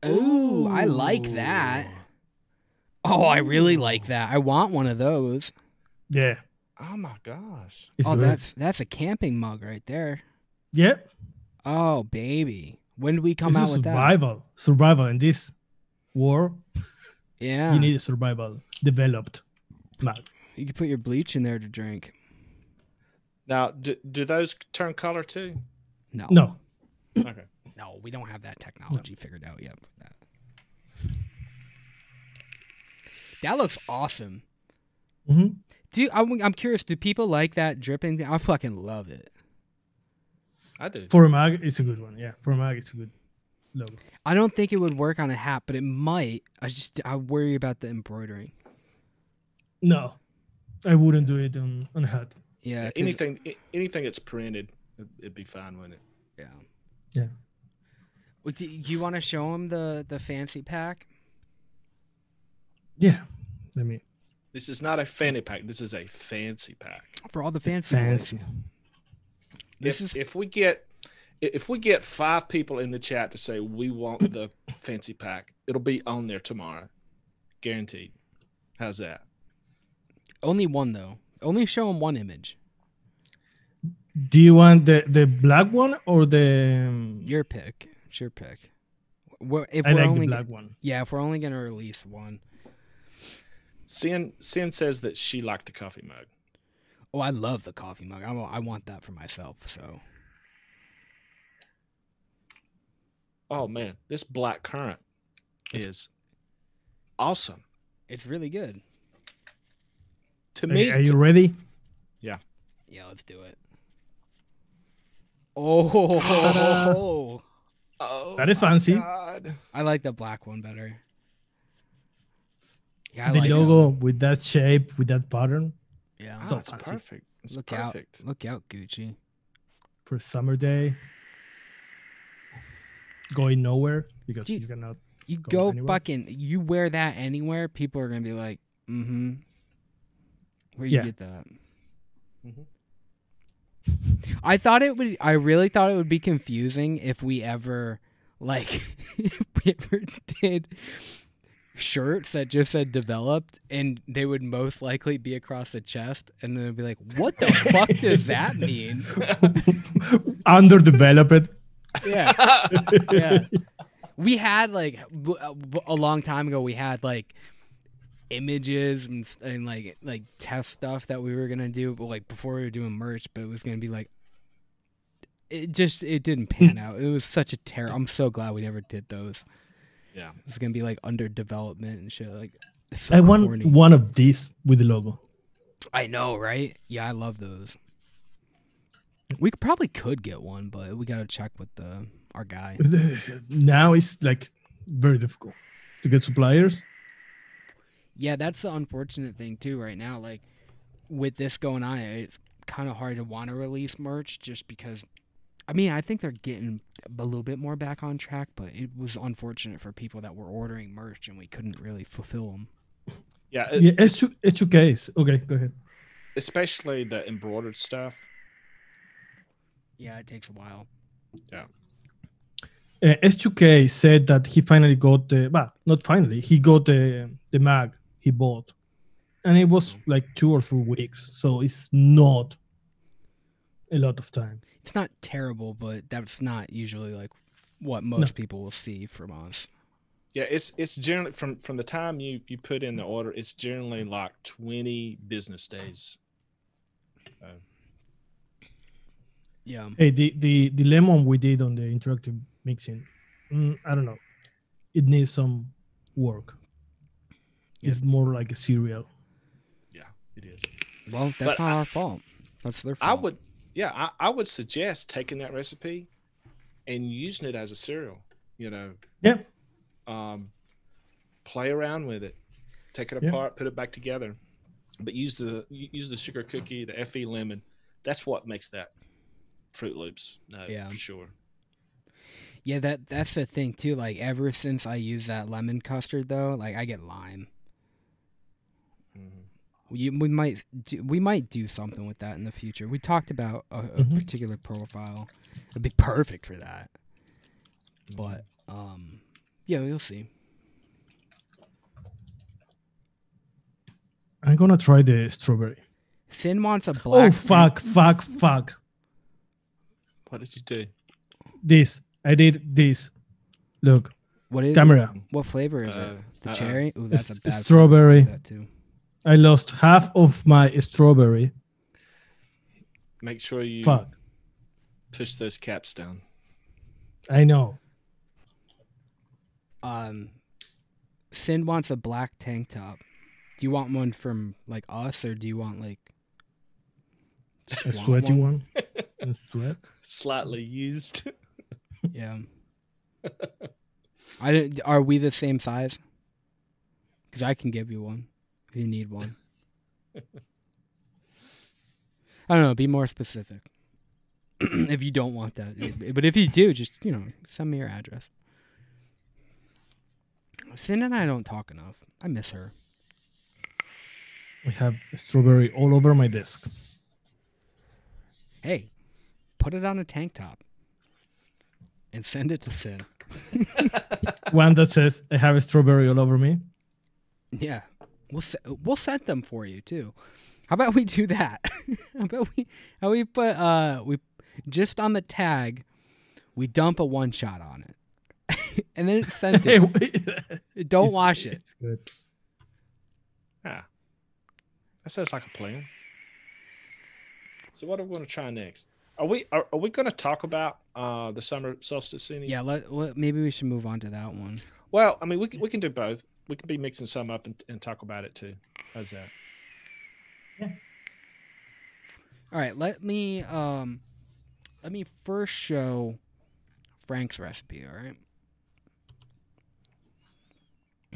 Ooh, I like that. Oh, I really like that. I want one of those. Yeah, Oh my gosh. it's Oh, good. that's a camping mug right there. Yeah, Oh, baby. When do we come this out is with that? survival in this war. Yeah. You need a survival developed mug. You can put your bleach in there to drink. Now, do those turn color too? No. No, Okay. No, we don't have that technology figured out yet. That looks awesome. hmm I'm curious, do people like that dripping thing? I fucking love it. I do. for a mug, it's a good one. Yeah, for a mug, it's a good logo. I don't think it would work on a hat, but it might. I worry about the embroidery. No, I wouldn't do it on a hat. Yeah. 'Cause- Anything that's printed, it'd be fine with it. Yeah. Yeah. Well, do you want to show them the fancy pack? Yeah, let me. This is not a fanny pack. This is a fancy pack. For all the fancy. Fancy. This is If we get 5 people in the chat to say we want the fancy pack, it'll be on there tomorrow, guaranteed. How's that? only one though. Only show them one image. Do you want the black one or the? Your pick. It's your pick. If I we're like only the black one. Yeah, if we're only gonna release one. Sin says that she liked the coffee mug. Oh, I love the coffee mug. I want that for myself. So Oh man, this black currant is awesome. it's really good. To me, Are you ready? Yeah, let's do it. Oh, oh, That is my fancy. God. I like the black one better. Yeah, I The like this logo one. with that shape, with that pattern Yeah, So it's fancy. perfect. It's look perfect. out! Look out, Gucci. for a summer day. Going nowhere because Dude. you cannot. You Go go anywhere. fucking. You wear that anywhere, people are gonna be like, mm-hmm. Where you Yeah. get that? Mhm. I really thought it would be confusing if we ever, like, if we ever did shirts that just said developed, and they would most likely be across the chest, and then it'd be like, what the fuck does that mean? Underdeveloped. Yeah, yeah. We had like a long time ago. We had like images and like test stuff that we were gonna do, but like before we were doing merch, but it was gonna be like it didn't pan out. It was such a terror. I'm so glad we never did those. Yeah. It's gonna be like under development and shit. Like it's so I want corny. one of these with the logo. I know, right? Yeah, I love those. We probably could get one, but we gotta check with our guy. Now it's like very difficult to get suppliers. Yeah, that's the unfortunate thing too right now. Like with this going on, it's kind of hard to want to release merch just because. I mean, I think they're getting a little bit more back on track, but it was unfortunate for people that were ordering merch and we couldn't really fulfill them. Yeah, Yeah, H2Ks. Okay, go ahead. especially the embroidered stuff. Yeah, it takes a while. S2K said that he finally got not finally, he got the mag he bought. And it was like 2 or 3 weeks. So it's not a lot of time. It's not terrible, but that's not usually like what most people will see from us. Yeah, it's generally from the time you put in the order, it's generally like 20 business days. Yeah. Hey, the lemon we did on the interactive mixing, I don't know. It needs some work. Yeah. It's more like a cereal. Yeah, it is. Well, that's But not our fault. That's their I fault. would, yeah, I would suggest taking that recipe and using it as a cereal. You know, Yep. play around with it, take it Yeah. apart, put it back together, but use the sugar cookie, the FE lemon. That's what makes that Fruit Loops. No, Yeah. for sure. Yeah, that's the thing too. Like ever since I use that lemon custard though, like I get lime. Mm-hmm. We might do something with that in the future. We talked about a Mhm. particular profile. It'd be perfect for that. But yeah, we'll see. I'm gonna try the strawberry. Sin wants a black. Oh fuck! What did you do? This I did this. Look, What is camera. it? What flavor is it? The cherry? Ooh, that's It's a bad strawberry. flavor. That too. I lost half of my strawberry. Make sure you Fuck. push those caps down. I know. Sin wants a black tank top. Do you want one from like us, or do you want like A sweaty one. A sweat. Slightly used. Yeah. Are we the same size? Because I can give you one if you need one. I don't know. Be more specific. If you don't want that, but if you do, just send me your address. Sin and I don't talk enough. I miss her. I have strawberry all over my desk. Hey, put it on a tank top and send it to Sin. One that says I have a strawberry all over me. Yeah, we'll set them for you too. How about we do that? how we put we just on the tag, we dump a one shot on it, and then it's scented. Don't wash it. It's good. Yeah. That sounds like a plan. So what are we going to try next? Are we going to talk about the summer solstice any? Yeah, maybe we should move on to that one. Well, I mean, we can do both. We can be mixing some up and talk about it too. How's that? Yeah. All right, let me first show Frank's recipe. All right.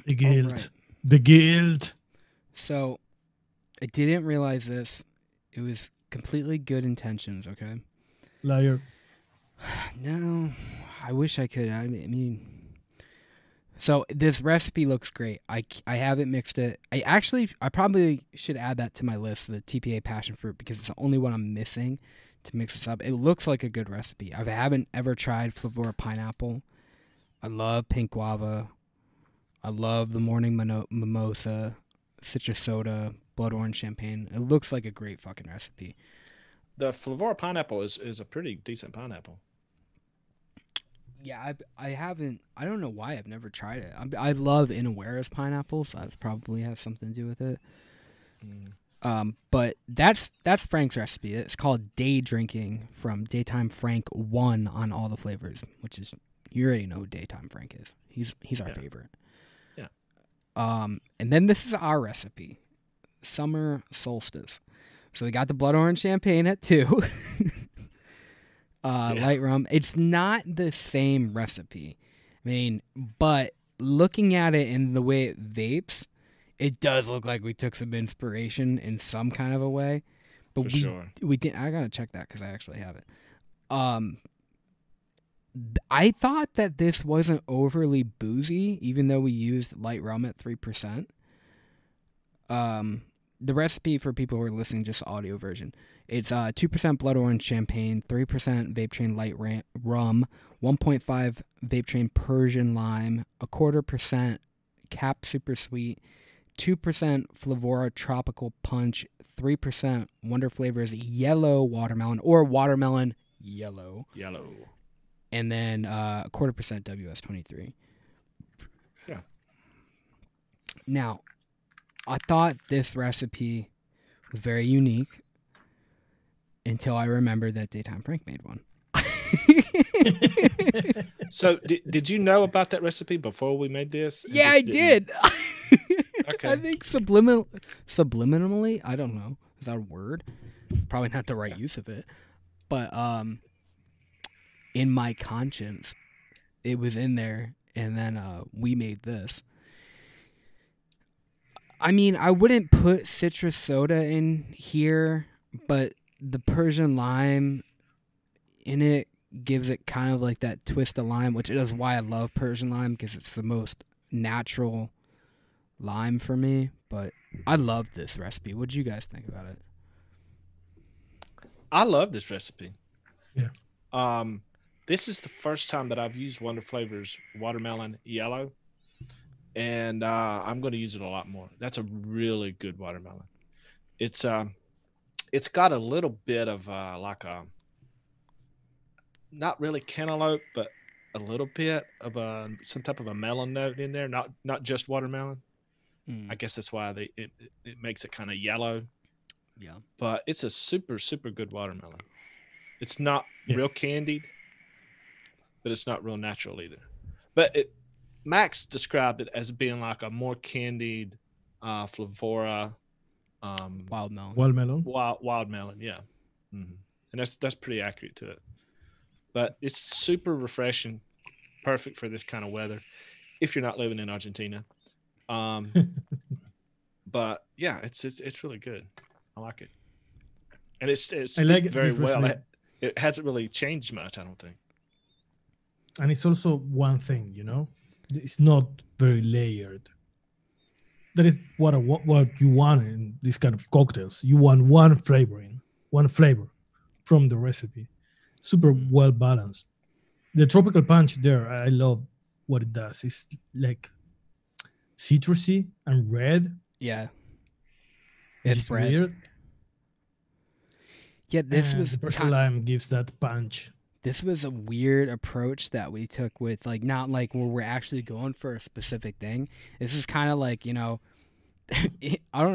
The guild. All right. The guild. So, I didn't realize this. It was completely good intentions. Okay. Liar. No, I wish I could. I mean, so this recipe looks great. I haven't mixed it. I probably should add that to my list, the TPA passion fruit, because it's the only one I'm missing to mix this up. It looks like a good recipe. I haven't ever tried Flavora pineapple. I love pink guava. I love the morning mimosa, citrus soda, blood orange champagne. It looks like a great fucking recipe. The Flavora pineapple is a pretty decent pineapple. Yeah, I haven't. I don't know why I've never tried it. I love Inawera's pineapple, so that probably has something to do with it. But that's Frank's recipe. It's called Day Drinking from Daytime Frank 1 on all the flavors, which is, you already know who Daytime Frank is. He's our favorite. Yeah. And then this is our recipe, Summer Solstice. So we got the blood orange champagne at 2. Light rum. It's not the same recipe. I mean, but looking at it and the way it vapes, it does look like we took some inspiration in some kind of a way. But we didn't. I gotta check that because I actually have it. I thought that this wasn't overly boozy, even though we used light rum at 3%. The recipe for people who are listening, just the audio version. It's 2% blood orange champagne, 3% vape train light rum, 1.5 vape train Persian lime, 1/4% cap super sweet, 2% Flavora tropical punch, 3% Wonder Flavors yellow watermelon or watermelon yellow, and then 1/4% WS23. Yeah. Now, I thought this recipe was very unique until I remembered that Daytime Frank made one. So did you know about that recipe before we made this? and Yeah, just I didn't- did. Okay. I think subliminally, I don't know. Is that a word? Probably not the right use of it. But in my conscience, it was in there, and then we made this. I mean, I wouldn't put citrus soda in here, but the Persian lime in it gives it kind of like that twist of lime, which is why I love Persian lime, because it's the most natural lime for me. But I love this recipe. What do you guys think about it? I love this recipe. Yeah. This is the first time that I've used Wonder Flavors watermelon yellow, and I'm going to use it a lot more. That's a really good watermelon. It's got a little bit of like a, not really cantaloupe, but a little bit of some type of a melon note in there. Not just watermelon. I guess that's why it makes it kind of yellow. Yeah. But it's a super good watermelon. It's not real candied, but it's not real natural either. But Max described it as being like a more candied Flavora Wild melon. Watermelon. melon, yeah. Mm-hmm. And that's pretty accurate to it. But it's super refreshing, perfect for this kind of weather if you're not living in Argentina. But yeah, it's really good. I like it, and it's I like it very well. recipe. It hasn't really changed much, I don't think. And it's also one thing, it's not very layered. That is what you want in this kind of cocktails. You want one flavor from the recipe, super well balanced. The tropical punch there, I love what it does. It's like citrusy and red. Yeah. Which It's is red. weird. Yeah, this And was the Persian lime gives that punch. this was a weird approach that we took with like not like where we're actually going for a specific thing. This is kind of like, I don't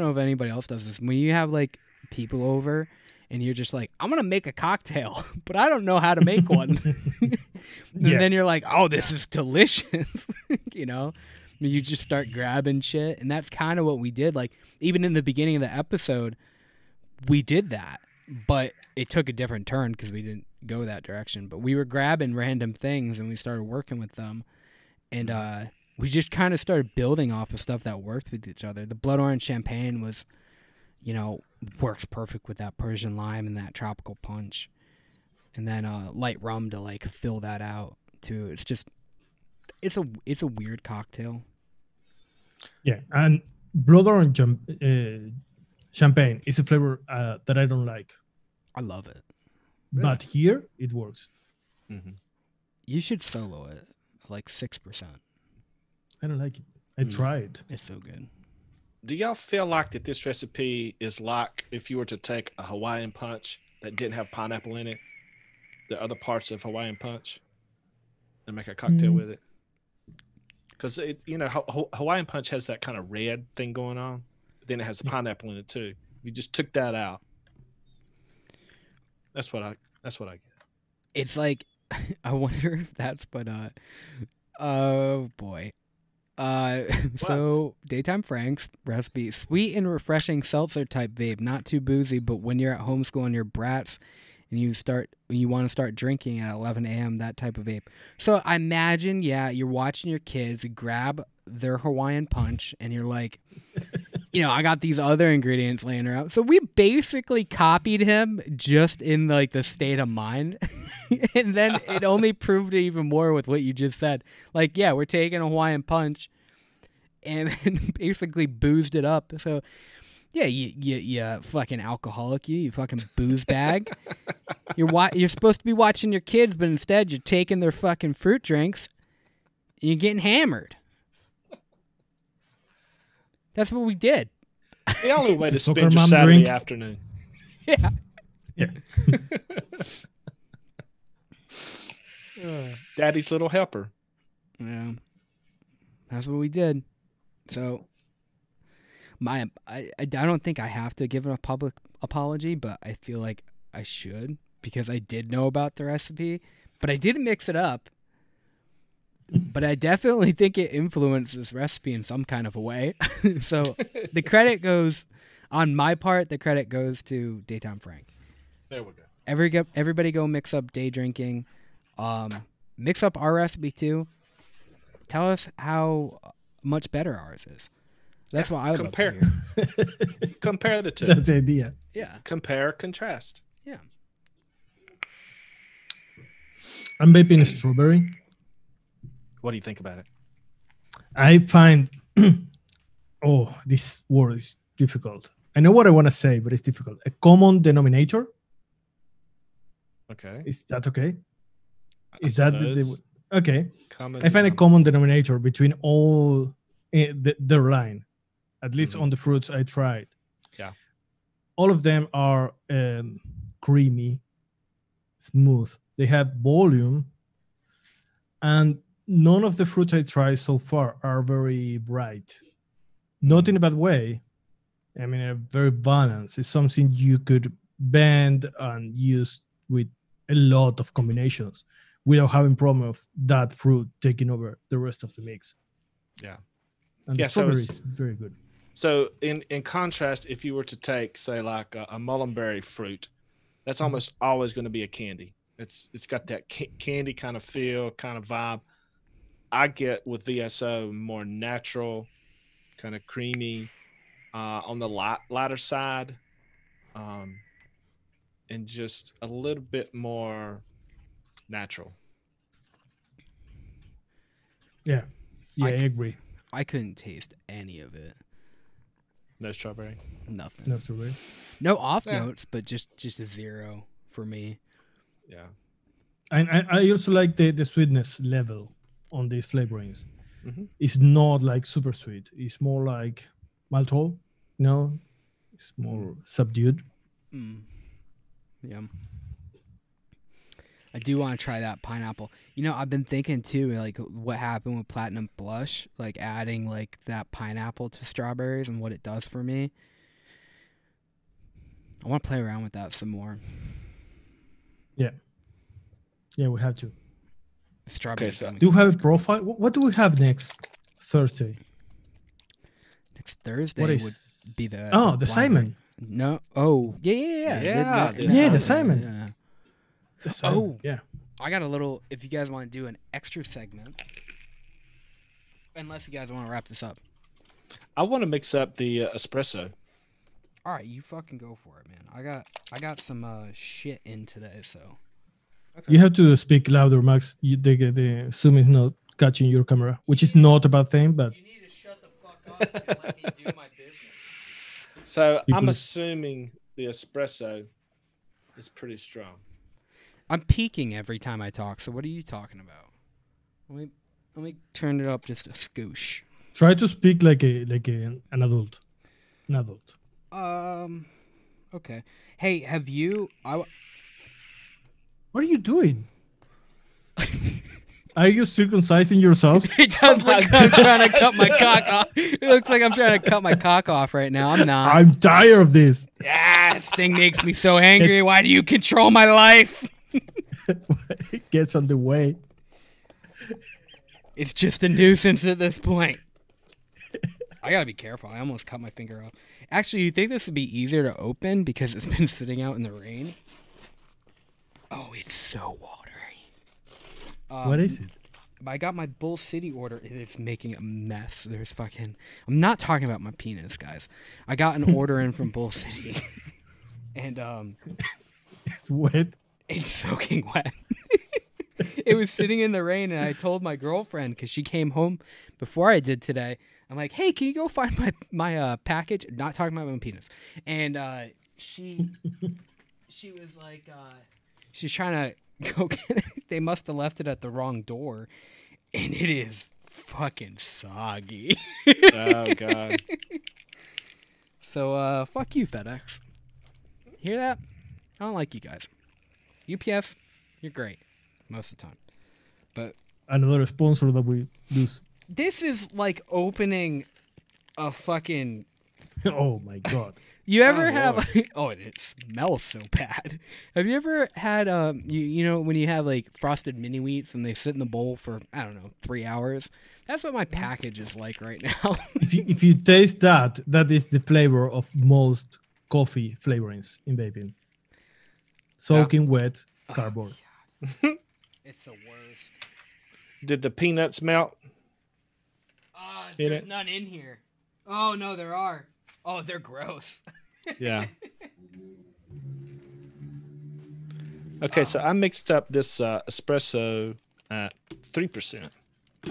know if anybody else does this. When you have like people over and you're just like, I'm going to make a cocktail, but I don't know how to make one. And then you're like, oh, this is delicious. You just start grabbing shit. And that's kind of what we did. Like even in the beginning of the episode, we did that. But it took a different turn because we didn't go that direction. But we were grabbing random things and we started working with them. And we just kind of started building off of stuff that worked with each other. The blood orange champagne was, works perfect with that Persian lime and that tropical punch. And then light rum to like fill that out too. It's just, it's a weird cocktail. Yeah, and blood orange champagne is a flavor that I don't like. I love it. But here it works. Mm-hmm. You should solo it like 6%. I don't like it. I tried. It's so good. Do y'all feel like that this recipe is like if you were to take a Hawaiian punch that didn't have pineapple in it, the other parts of Hawaiian punch, and make a cocktail with it? Because Hawaiian punch has that kind of red thing going on, but then it has the pineapple in it too. You just took that out. That's what I get. It's like, I wonder if that's what, oh boy. So Daytime Frank's recipe: sweet and refreshing seltzer type vape, not too boozy, but when you're at home schooling your brats and you want to start drinking at 11 a.m., that type of vape. So I imagine, you're watching your kids grab their Hawaiian punch and you're like, I got these other ingredients laying around. So we basically copied him just in like the state of mind. And then it only proved it even more with what you just said. Like, we're taking a Hawaiian punch and then basically boozed it up. So you fucking alcoholic, you fucking booze bag. You're supposed to be watching your kids, but instead you're taking their fucking fruit drinks and you're getting hammered. That's what we did. The only way to soccer spend your mom Saturday drink. afternoon. Yeah. Daddy's little helper. Yeah. That's what we did. So I don't think I have to give a public apology, but I feel like I should because I did know about the recipe, but I didn't mix it up. But I definitely think it influenced this recipe in some kind of a way. So the credit goes, on my part, the credit goes to Daytime Frank. There we go. Everybody go mix up day drinking. Mix up our recipe too. Tell us how much better ours is. That's what I would compare. Love to hear. Compare the two. That's the idea. Yeah. Compare, contrast. Yeah. I'm vaping strawberry. What do you think about it? I find, this word is difficult. I know what I want to say, but it's difficult. A common denominator. Okay. Is that okay? Is that okay? Common I find a common denominator between all their line, at least on the fruits I tried. Yeah. All of them are creamy, smooth. They have volume, and none of the fruits I tried so far are very bright. Not in a bad way. I mean, very balanced. It's something you could bend and use with a lot of combinations without having problem of that fruit taking over the rest of the mix. Yeah. And the strawberry is very good. So in contrast, if you were to take, say, like a mullenberry fruit, that's almost always going to be a candy. It's got that candy kind of feel, kind of vibe. I get with VSO more natural, kind of creamy, on the lighter side, and just a little bit more natural. Yeah, I agree. I couldn't taste any of it. No strawberry. Nothing. No strawberry. No off notes, but just a zero for me. Yeah. And I also like the sweetness level on these flavorings. It's not like super sweet. It's more like maltol, it's more subdued. Yeah. I do want to try that pineapple. I've been thinking too, like what happened with Platinum Blush, like adding like that pineapple to strawberries and what it does for me. I want to play around with that some more. Yeah. Yeah, we have to. Strawberry. Okay, so do you have a profile? What do we have next Thursday? Next Thursday would be the the Simon. No. Oh, yeah. The Simon. Yeah. The Simon. Yeah. I got a little. If you guys want to do an extra segment, unless you guys want to wrap this up, I want to mix up the espresso. All right, you fucking go for it, man. I got some shit in today, so. Okay. You have to speak louder, Max. The Zoom is not catching your camera, which is not a bad thing, but. You need to shut the fuck up and let me do my business. So I'm assuming the espresso is pretty strong. I'm peaking every time I talk. So what are you talking about? Let me turn it up just a scoosh. Try to speak like an adult. An adult. Okay. Hey, have you? What are you doing? Are you circumcising yourself? It does look like I'm trying to cut my cock off. It looks like I'm trying to cut my cock off right now. I'm not. I'm tired of this. This thing makes me so angry. Why do you control my life? It gets on the way. It's just a nuisance at this point. I gotta be careful. I almost cut my finger off. Actually, you think this would be easier to open because it's been sitting out in the rain? Oh, it's so watery. What is it? I got my Bull City order. It's making a mess. There's fucking... I'm not talking about my penis, guys. I got an order in from Bull City. And, It's wet. It's soaking wet. It was sitting in the rain, and I told my girlfriend, because she came home before I did today, I'm like, hey, can you go find my package? Not talking about my penis. And she was like, she's trying to go get it. They must have left it at the wrong door, and it is fucking soggy. Oh, God. So, fuck you, FedEx. Hear that? I don't like you guys. UPS, you're great most of the time. But another sponsor that we lose. This is like opening a fucking Oh my god. You ever Oh, have? Lord. Oh, it smells so bad. Have you ever had you know when you have like frosted mini wheats and they sit in the bowl for I don't know 3 hours? That's what my package is like right now. If you taste that, that is the flavor of most coffee flavorings in vaping. Soaking wet cardboard. It's the worst. Did the peanuts melt? In There's it? none in here. Oh no, there are. Oh, they're gross. Yeah. Okay, so I mixed up this espresso at 3%,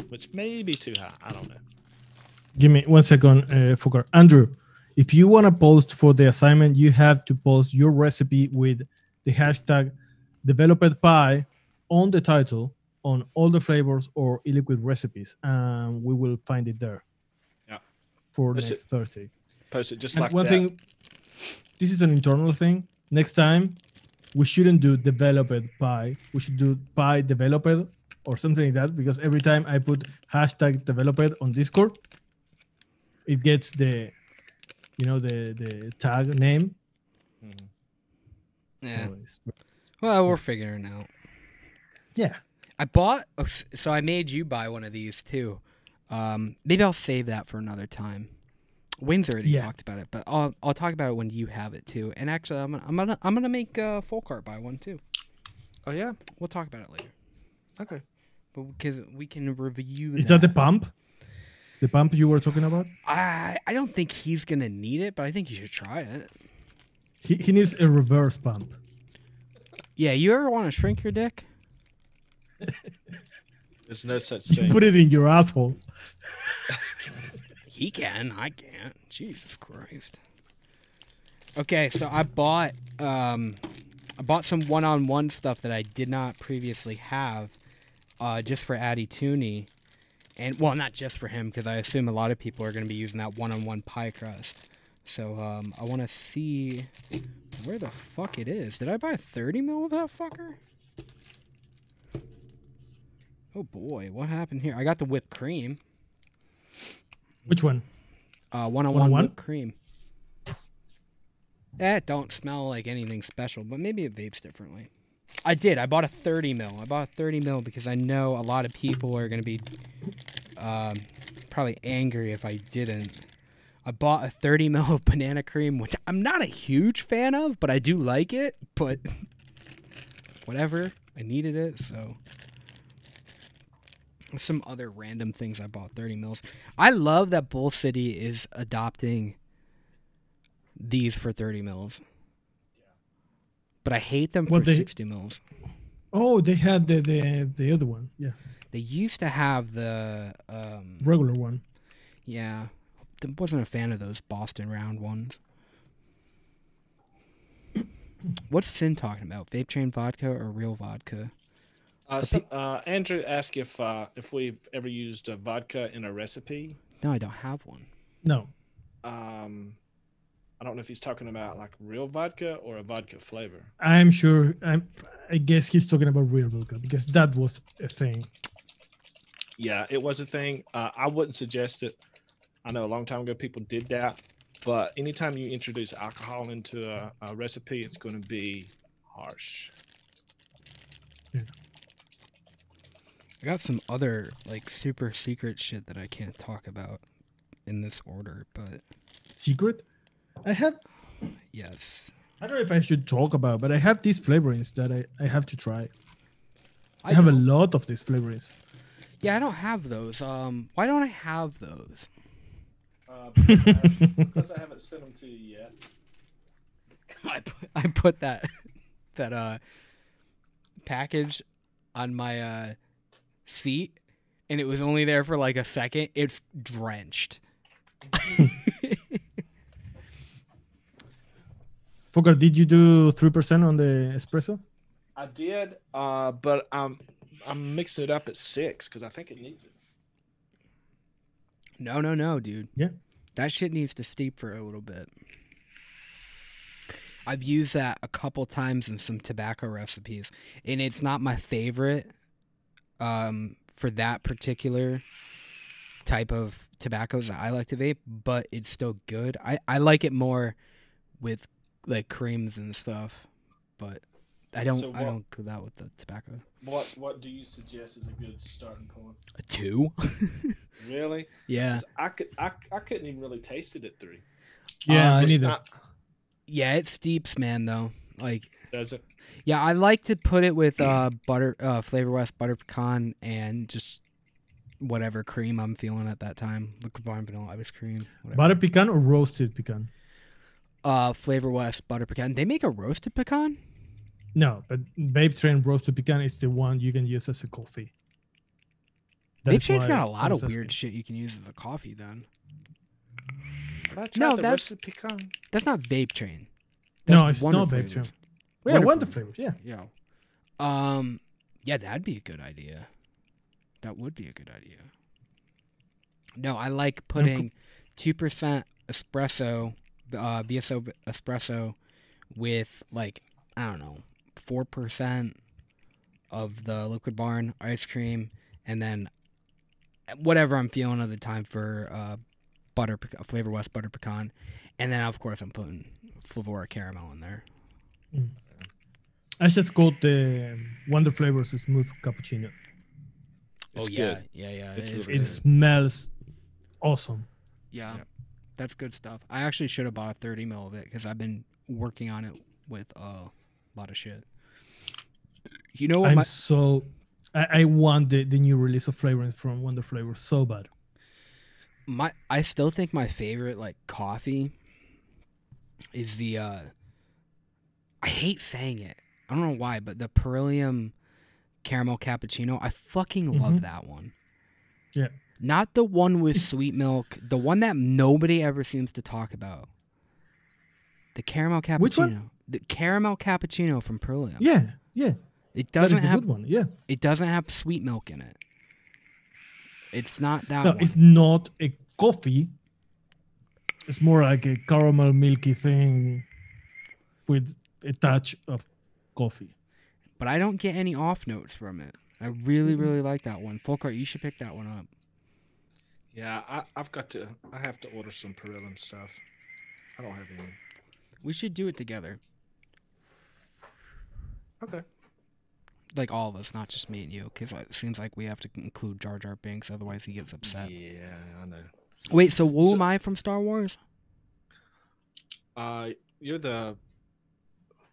which may be too high. I don't know. Give me 1 second, Folkart. Andrew, if you want to post for the assignment, you have to post your recipe with the hashtag developed by on the title on all the flavors or e-liquid recipes, and we will find it there. Yeah. For Post next it. Thursday. Post it just And like one that. thing, this is an internal thing. Next time, we shouldn't do developed by. We should do by developed or something like that, because every time I put hashtag developed on Discord, it gets the, you know, the tag name. Mhm. Yeah. So it's- Well, we're figuring it out. yeah. I bought. So I made you buy one of these too. Maybe I'll save that for another time. Wayne's already Yeah. talked about it, but I'll talk about it when you have it too. And actually, I'm gonna make Folkart buy one too. Oh, yeah? We'll talk about it later. Okay. But because we can review. Is that the pump? The pump you were talking about? I don't think he's gonna need it, but I think you should try it. He needs a reverse pump. Yeah, you ever want to shrink your dick? There's no such You thing. put it in your asshole. He can. I can't. Jesus Christ. Okay, so I bought some one-on-one stuff that I did not previously have, just for Addy Tooney, and well, not just for him, because I assume a lot of people are going to be using that one-on-one pie crust. So I want to see where the fuck it is. Did I buy 30 mil of that fucker? Oh boy, what happened here? I got the whipped cream. Which one? One-on-one One-on-one? whipped cream. That don't smell like anything special, but maybe it vapes differently. I did. I bought a 30 mil. I bought a 30 mil because I know a lot of people are going to be probably angry if I didn't. I bought a 30 mil of banana cream, which I'm not a huge fan of, but I do like it. But whatever. I needed it, so... Some other random things I bought 30 mils. I love that Bull City is adopting these for 30 mils. But I hate them for 60 mils. Oh, they had the other one. Yeah. They used to have the Regular one. yeah. I wasn't a fan of those Boston round ones. What's Sin talking about? Vape Train vodka or real vodka? Andrew asked if we've ever used vodka in a recipe. No, I don't have one. No. I don't know if he's talking about like real vodka or a vodka flavor. I'm sure. I guess he's talking about real vodka because that was a thing. Yeah, it was a thing. I wouldn't suggest it. I know a long time ago people did that, but anytime you introduce alcohol into a recipe, it's going to be harsh. Yeah. I got some other like super secret shit that I can't talk about in this order, but Secret? I have. yes. I don't know if I should talk about, but I have these flavorings that I have to try. I have a don't. lot of these flavorings. Yeah, I don't have those. Why don't I have those? Because I haven't sent them to you yet. I put that package on my seat, and it was only there for like a second. It's drenched. Folkart, did you do 3% on the espresso? I did, but I'm mixing it up at 6 because I think it needs it. No, dude. Yeah. That shit needs to steep for a little bit. I've used that a couple times in some tobacco recipes, and it's not my favorite for that particular type of tobaccos that I like to vape, but it's still good. I like it more with like creams and stuff, but I don't go that with the tobacco. What do you suggest is a good starting point? A 2? Really? Yeah. 'Cause I couldn't even really taste it at 3. Yeah, me It's neither. not- Yeah, it steeps, man. Though, like, does it? yeah, I like to put it with Flavor West butter pecan and just whatever cream I'm feeling at that time. Liquid Barn vanilla ice cream. Whatever. Butter pecan or roasted pecan? Flavor West butter pecan. They make a roasted pecan. No, but Vape Train roasted pecan is the one you can use as a coffee. Vape That's Train's why got a lot I of was weird asking. shit you can use as a coffee. Then Have I tried No, the that's- roasted pecan? that's not Vape Train. No, That's it's Wonder not Vape Flavors. Train. Yeah, Wonder Wonder Flavors. Flavors. Yeah. Yeah, that'd be a good idea. That would be a good idea. No, I like putting 2% espresso, VSO espresso, with like, I don't know, 4% of the Liquid Barn ice cream, and then whatever I'm feeling at the time for Flavor West butter pecan, and then of course I'm putting Flavora caramel in there. I just got the Wonder Flavors smooth cappuccino. It's yeah, good. yeah. It's It is really It good. smells awesome. Yeah, Yeah. that's good stuff. I actually should have bought a 30 mil of it because I've been working on it with a lot of shit. You know what? I want the new release of Flavorings from Wonder Flavors so bad. I still think my favorite like coffee is the I hate saying it. I don't know why, but the Perillium caramel cappuccino. I fucking love that one. Yeah. Not the one with sweet milk, the one that nobody ever seems to talk about. The caramel cappuccino. Which one? The caramel cappuccino from Perillium. Yeah, yeah. It That is doesn't the have good one. Yeah. it doesn't have sweet milk in it. It's not that No, one. it's not a coffee. It's more like a caramel milky thing with a touch of coffee. But I don't get any off notes from it. I really, really like that one. Folkart, you should pick that one up. Yeah, I have to order some Perillium stuff. I don't have any. We should do it together. Okay. Like all of us, not just me and you, because it seems like we have to include Jar Jar Binks, otherwise he gets upset. Yeah, I know. Wait, so who So- am I from Star Wars? You're those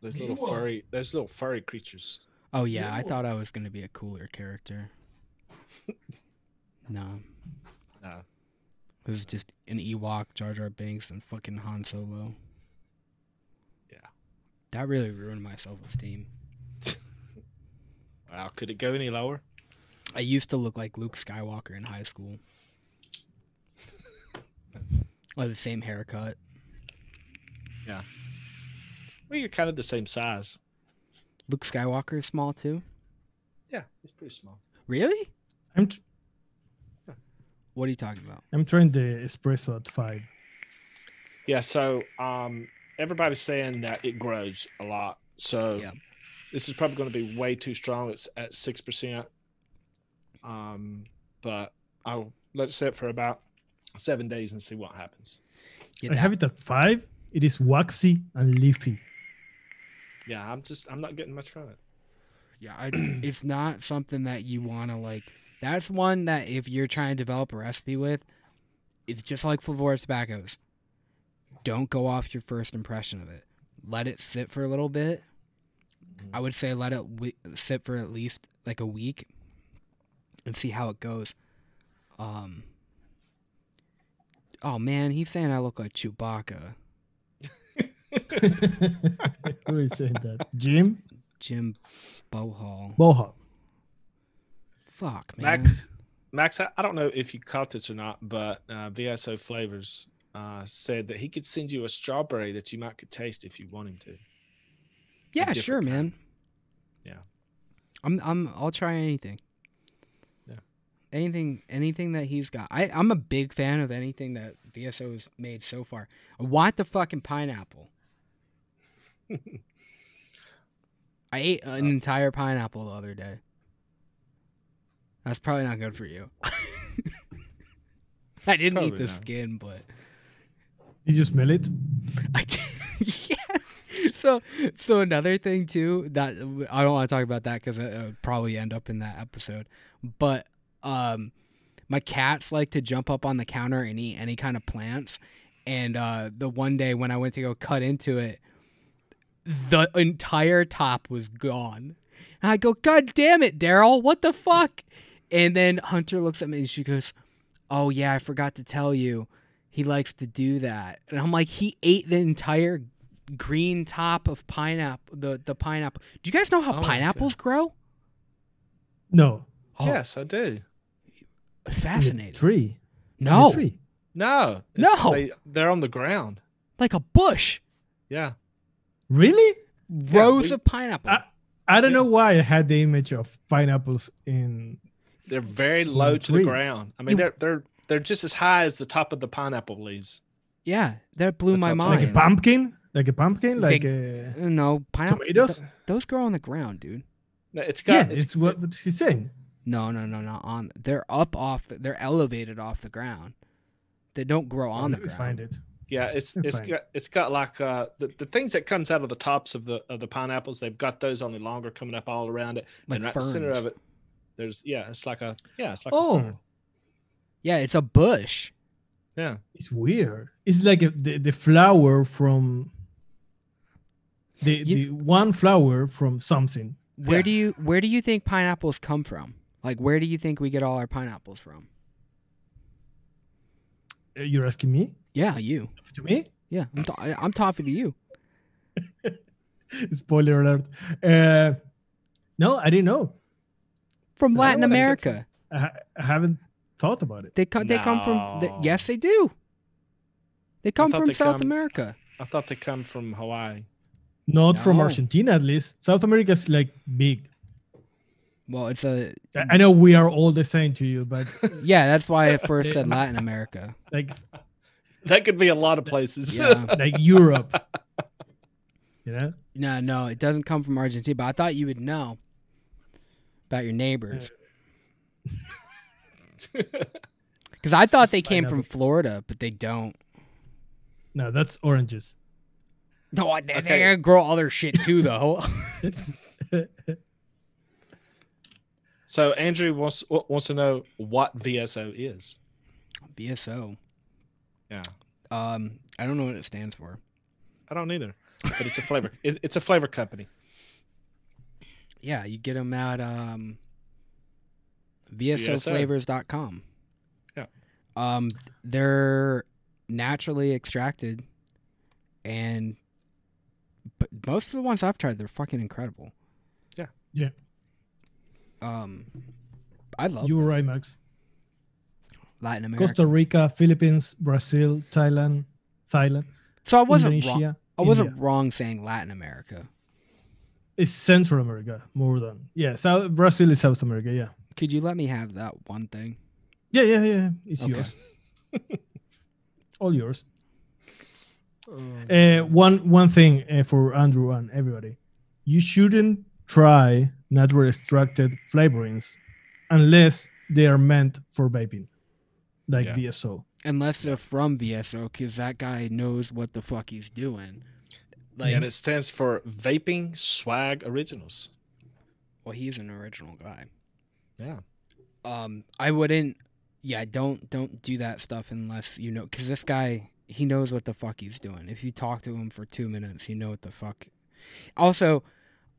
little furry creatures. Oh yeah, I thought I was gonna be a cooler character. No, No. it was just an Ewok, Jar Jar Binks, and fucking Han Solo. Yeah. That really ruined my self-esteem. Wow, could it go any lower? I used to look like Luke Skywalker in high school. Like the same haircut. Yeah. Well, you're kind of the same size. Luke Skywalker is small too. Yeah, it's pretty small. Really? I'm tr- What are you talking about? I'm trying the espresso at 5. Yeah, so everybody's saying that it grows a lot. So Yeah. this is probably going to be way too strong. It's at 6%. But I'll let it sit for about 7 days and see what happens. Yeah, I have it at 5. It is waxy and leafy. Yeah, I'm not getting much from it. Yeah, it's not something that you want to like. That's one that if you're trying to develop a recipe with, it's just like Flavora tobaccos. Don't go off your first impression of it. Let it sit for a little bit. I would say let it sit for at least like a week and see how it goes. Oh man, he's saying I look like Chewbacca. Who is saying that? Jim Jim Bohal. Boha. Fuck, man. Max, I don't know if you caught this or not, but VSO Flavors said that he could send you a strawberry that you might could taste if you want him to. Yeah, different sure, kind. man. Yeah. I'll try anything. Yeah. Anything that he's got. I'm a big fan of anything that VSO has made so far. I want the fucking pineapple. I ate an entire pineapple the other day. That's probably not good for you. I didn't eat Probably the not. skin, but Did you smell it? I did. Yeah. So another thing too that I don't want to talk about that because it would probably end up in that episode. But my cats like to jump up on the counter and eat any kind of plants. And the one day when I went to go cut into it, the entire top was gone. And I go, God damn it, Daryl, what the fuck? And then Hunter looks at me and she goes, oh yeah, I forgot to tell you. He likes to do that. And I'm like, he ate the entire green top of pineapple, the pineapple. Do you guys know how Oh my pineapples grow? No. Oh, Yes, I do. In fascinating. the tree. In No, the tree. No. No. They're on the ground. like a bush. Yeah. Really? Rows we- of pineapple. I don't Yeah. know why I had the image of pineapples in. They're very low to the trees. ground. I mean, You- they're just as high as the top of the pineapple leaves. Yeah, that blew That's my how tall Like mind. a pumpkin? Like a pumpkin? They- Like a. No, pineapple. Tomatoes? Those grow on the ground, dude. No, it's Yeah, got it's what she's saying. No, not on. They're up off. They're elevated off the ground. They don't grow on the Let me ground. find it. Yeah, Fine. it's got like the things that comes out of the tops of the pineapples. They've got those only longer coming up all around it, Like and right in the center ferns. of it, there's it's like a a Oh, fern. Yeah, it's a bush. Yeah. it's weird. It's like the flower from. The one flower from something. Where Yeah. do you think pineapples come from? Like, where do you think we get all our pineapples from? You're asking me? Yeah, you. To me? Yeah, I'm talking to you. Spoiler alert. No, I didn't know. From I Latin don't know where that America. I haven't thought about it. They come from. No. Yes, they do. They come thought from they South come- America. I thought they come from Hawaii. Not from No. Argentina, at least. South America is like big. Well, it's a I know we are all the same to you, but yeah. That's why I first said Latin America. like That could be a lot of places. Yeah. like Europe. You know? No, it doesn't come from Argentina. But I thought you would know about your neighbors. Because I thought they came from Florida, but they don't. No, that's oranges. No, they Okay. gotta grow other shit too, though. So Andrew wants to know what VSO is. VSO. Yeah, I don't know what it stands for. I don't either, but it's a flavor. It's a flavor company. Yeah, you get them at VSO. VSOflavors.com. Yeah. They're naturally extracted, but most of the ones I've tried, they're fucking incredible. Yeah. Yeah. I love You were right, Max. Latin America. Costa Rica, Philippines, Brazil, Thailand. So I wasn't wrong. Indonesia. I wasn't India. wrong saying Latin America. It's Central America more than Brazil is South America. Yeah. Could you let me have that one thing? Yeah. It's Okay. yours. All yours. One thing for Andrew and everybody, you shouldn't try naturally extracted flavorings unless they are meant for vaping, like Yeah. VSO. Unless they're from VSO, because that guy knows what the fuck he's doing. Like, And it stands for Vaping Swag Originals. well, he's an original guy. Yeah. I wouldn't. Yeah, don't do that stuff unless you know, because this guy, he knows what the fuck he's doing. If you talk to him for 2 minutes, you know what the fuck. Also,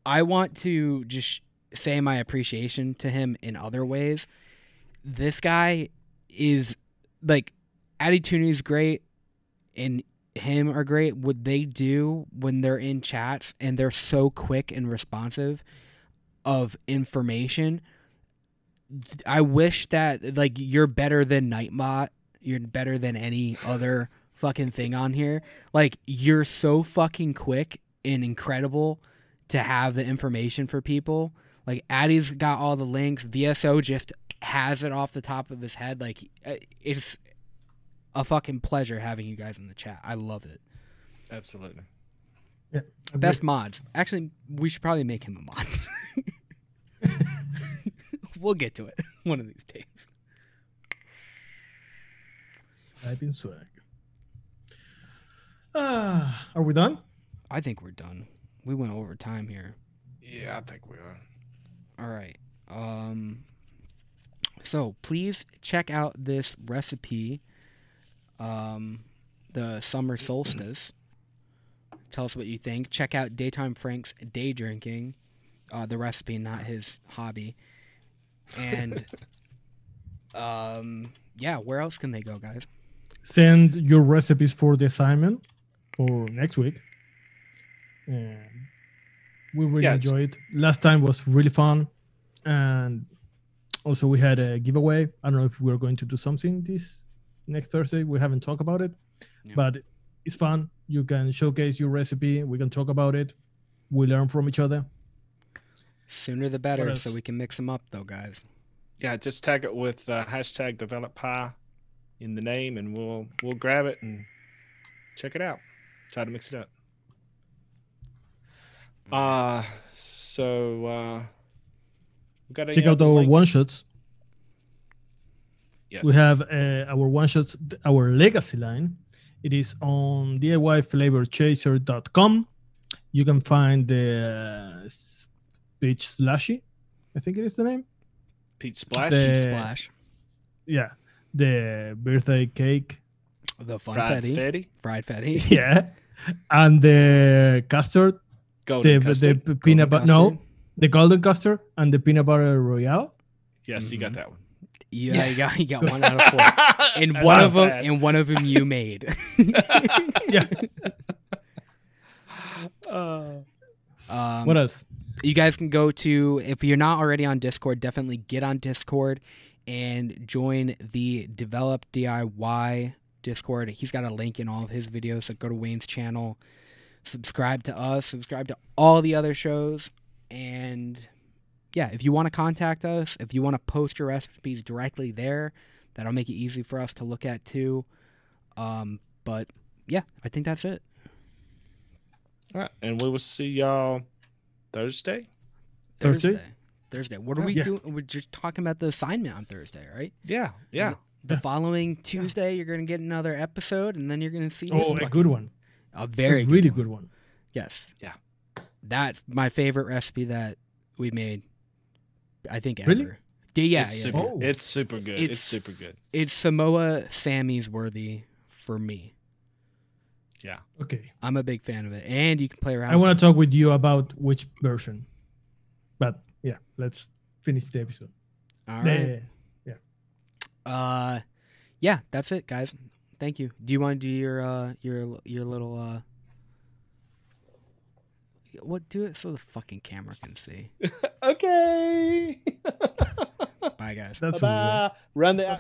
I want to just say my appreciation to him in other ways. This guy is like, Addy Tunu is great, and him are great. What they do when they're in chats and they're so quick and responsive of information. I wish that, like, you're better than Nightbot. You're better than any other fucking thing on here. Like, you're so fucking quick and incredible to have the information for people. Like, Addy's got all the links. VSO just has it off the top of his head. Like, it's a fucking pleasure having you guys in the chat. I love it. Absolutely. Yeah. Best mods. Actually, we should probably make him a mod. We'll get to it one of these days. Type in swag. Are we done? I think we're done. We went over time here. Yeah, I think we are. All right. So please check out this recipe, the Summer Solstice. Tell us what you think. Check out Daytime Frank's day drinking, the recipe, not his hobby. And yeah, where else can they go, guys? Send your recipes for the assignment for next week. And we really enjoyed it. Last time was really fun. And also we had a giveaway. I don't know if we're going to do something this next Thursday. We haven't talked about it, but it's fun. You can showcase your recipe. We can talk about it. We learn from each other. Sooner the better, so we can mix them up, though, guys. Yeah, just tag it with hashtag develop pie in the name, and we'll grab it and check it out. Try to mix it up. So we got check out our one shots. Yes, we have our one shots, our legacy line. It is on DIYFlavorchaser.com. You can find the Peach Slashy, I think it is the name. Peach Splash. Peach Splash. Yeah, the birthday cake. The fried fetty. Yeah, and the custard. Custard. The peanut butter. No, the golden custard and the peanut butter royale. Yes, you got that one. Yeah, you got 1 out of 4, and one of them you made. Yeah. What else? You guys can go to, if you're not already on Discord, definitely get on Discord and join the Develop DIY Discord. He's got a link in all of his videos, so go to Wayne's channel, subscribe to us, subscribe to all the other shows, and yeah, if you want to contact us, if you want to post your recipes directly there, that'll make it easy for us to look at too. But yeah, I think that's it. All right, and we will see y'all Thursday. Thursday. What are we doing? We're just talking about the assignment on Thursday, right? Yeah. The following Tuesday, you're going to get another episode, and then you're going to see. A good one. A very really good one. Yes. Yeah. That's my favorite recipe that we made, I think, ever. Really? Yeah. It's super good. It's super good. It's Samoa Sammy's worthy for me. Yeah. Okay. I'm a big fan of it, and you can play around. I want to talk with you about which version, but yeah, let's finish the episode. All right. Yeah, that's it, guys. Thank you. Do you want to do your little what? Do it so the fucking camera can see. Okay. Bye, guys. That's Bye. Run the.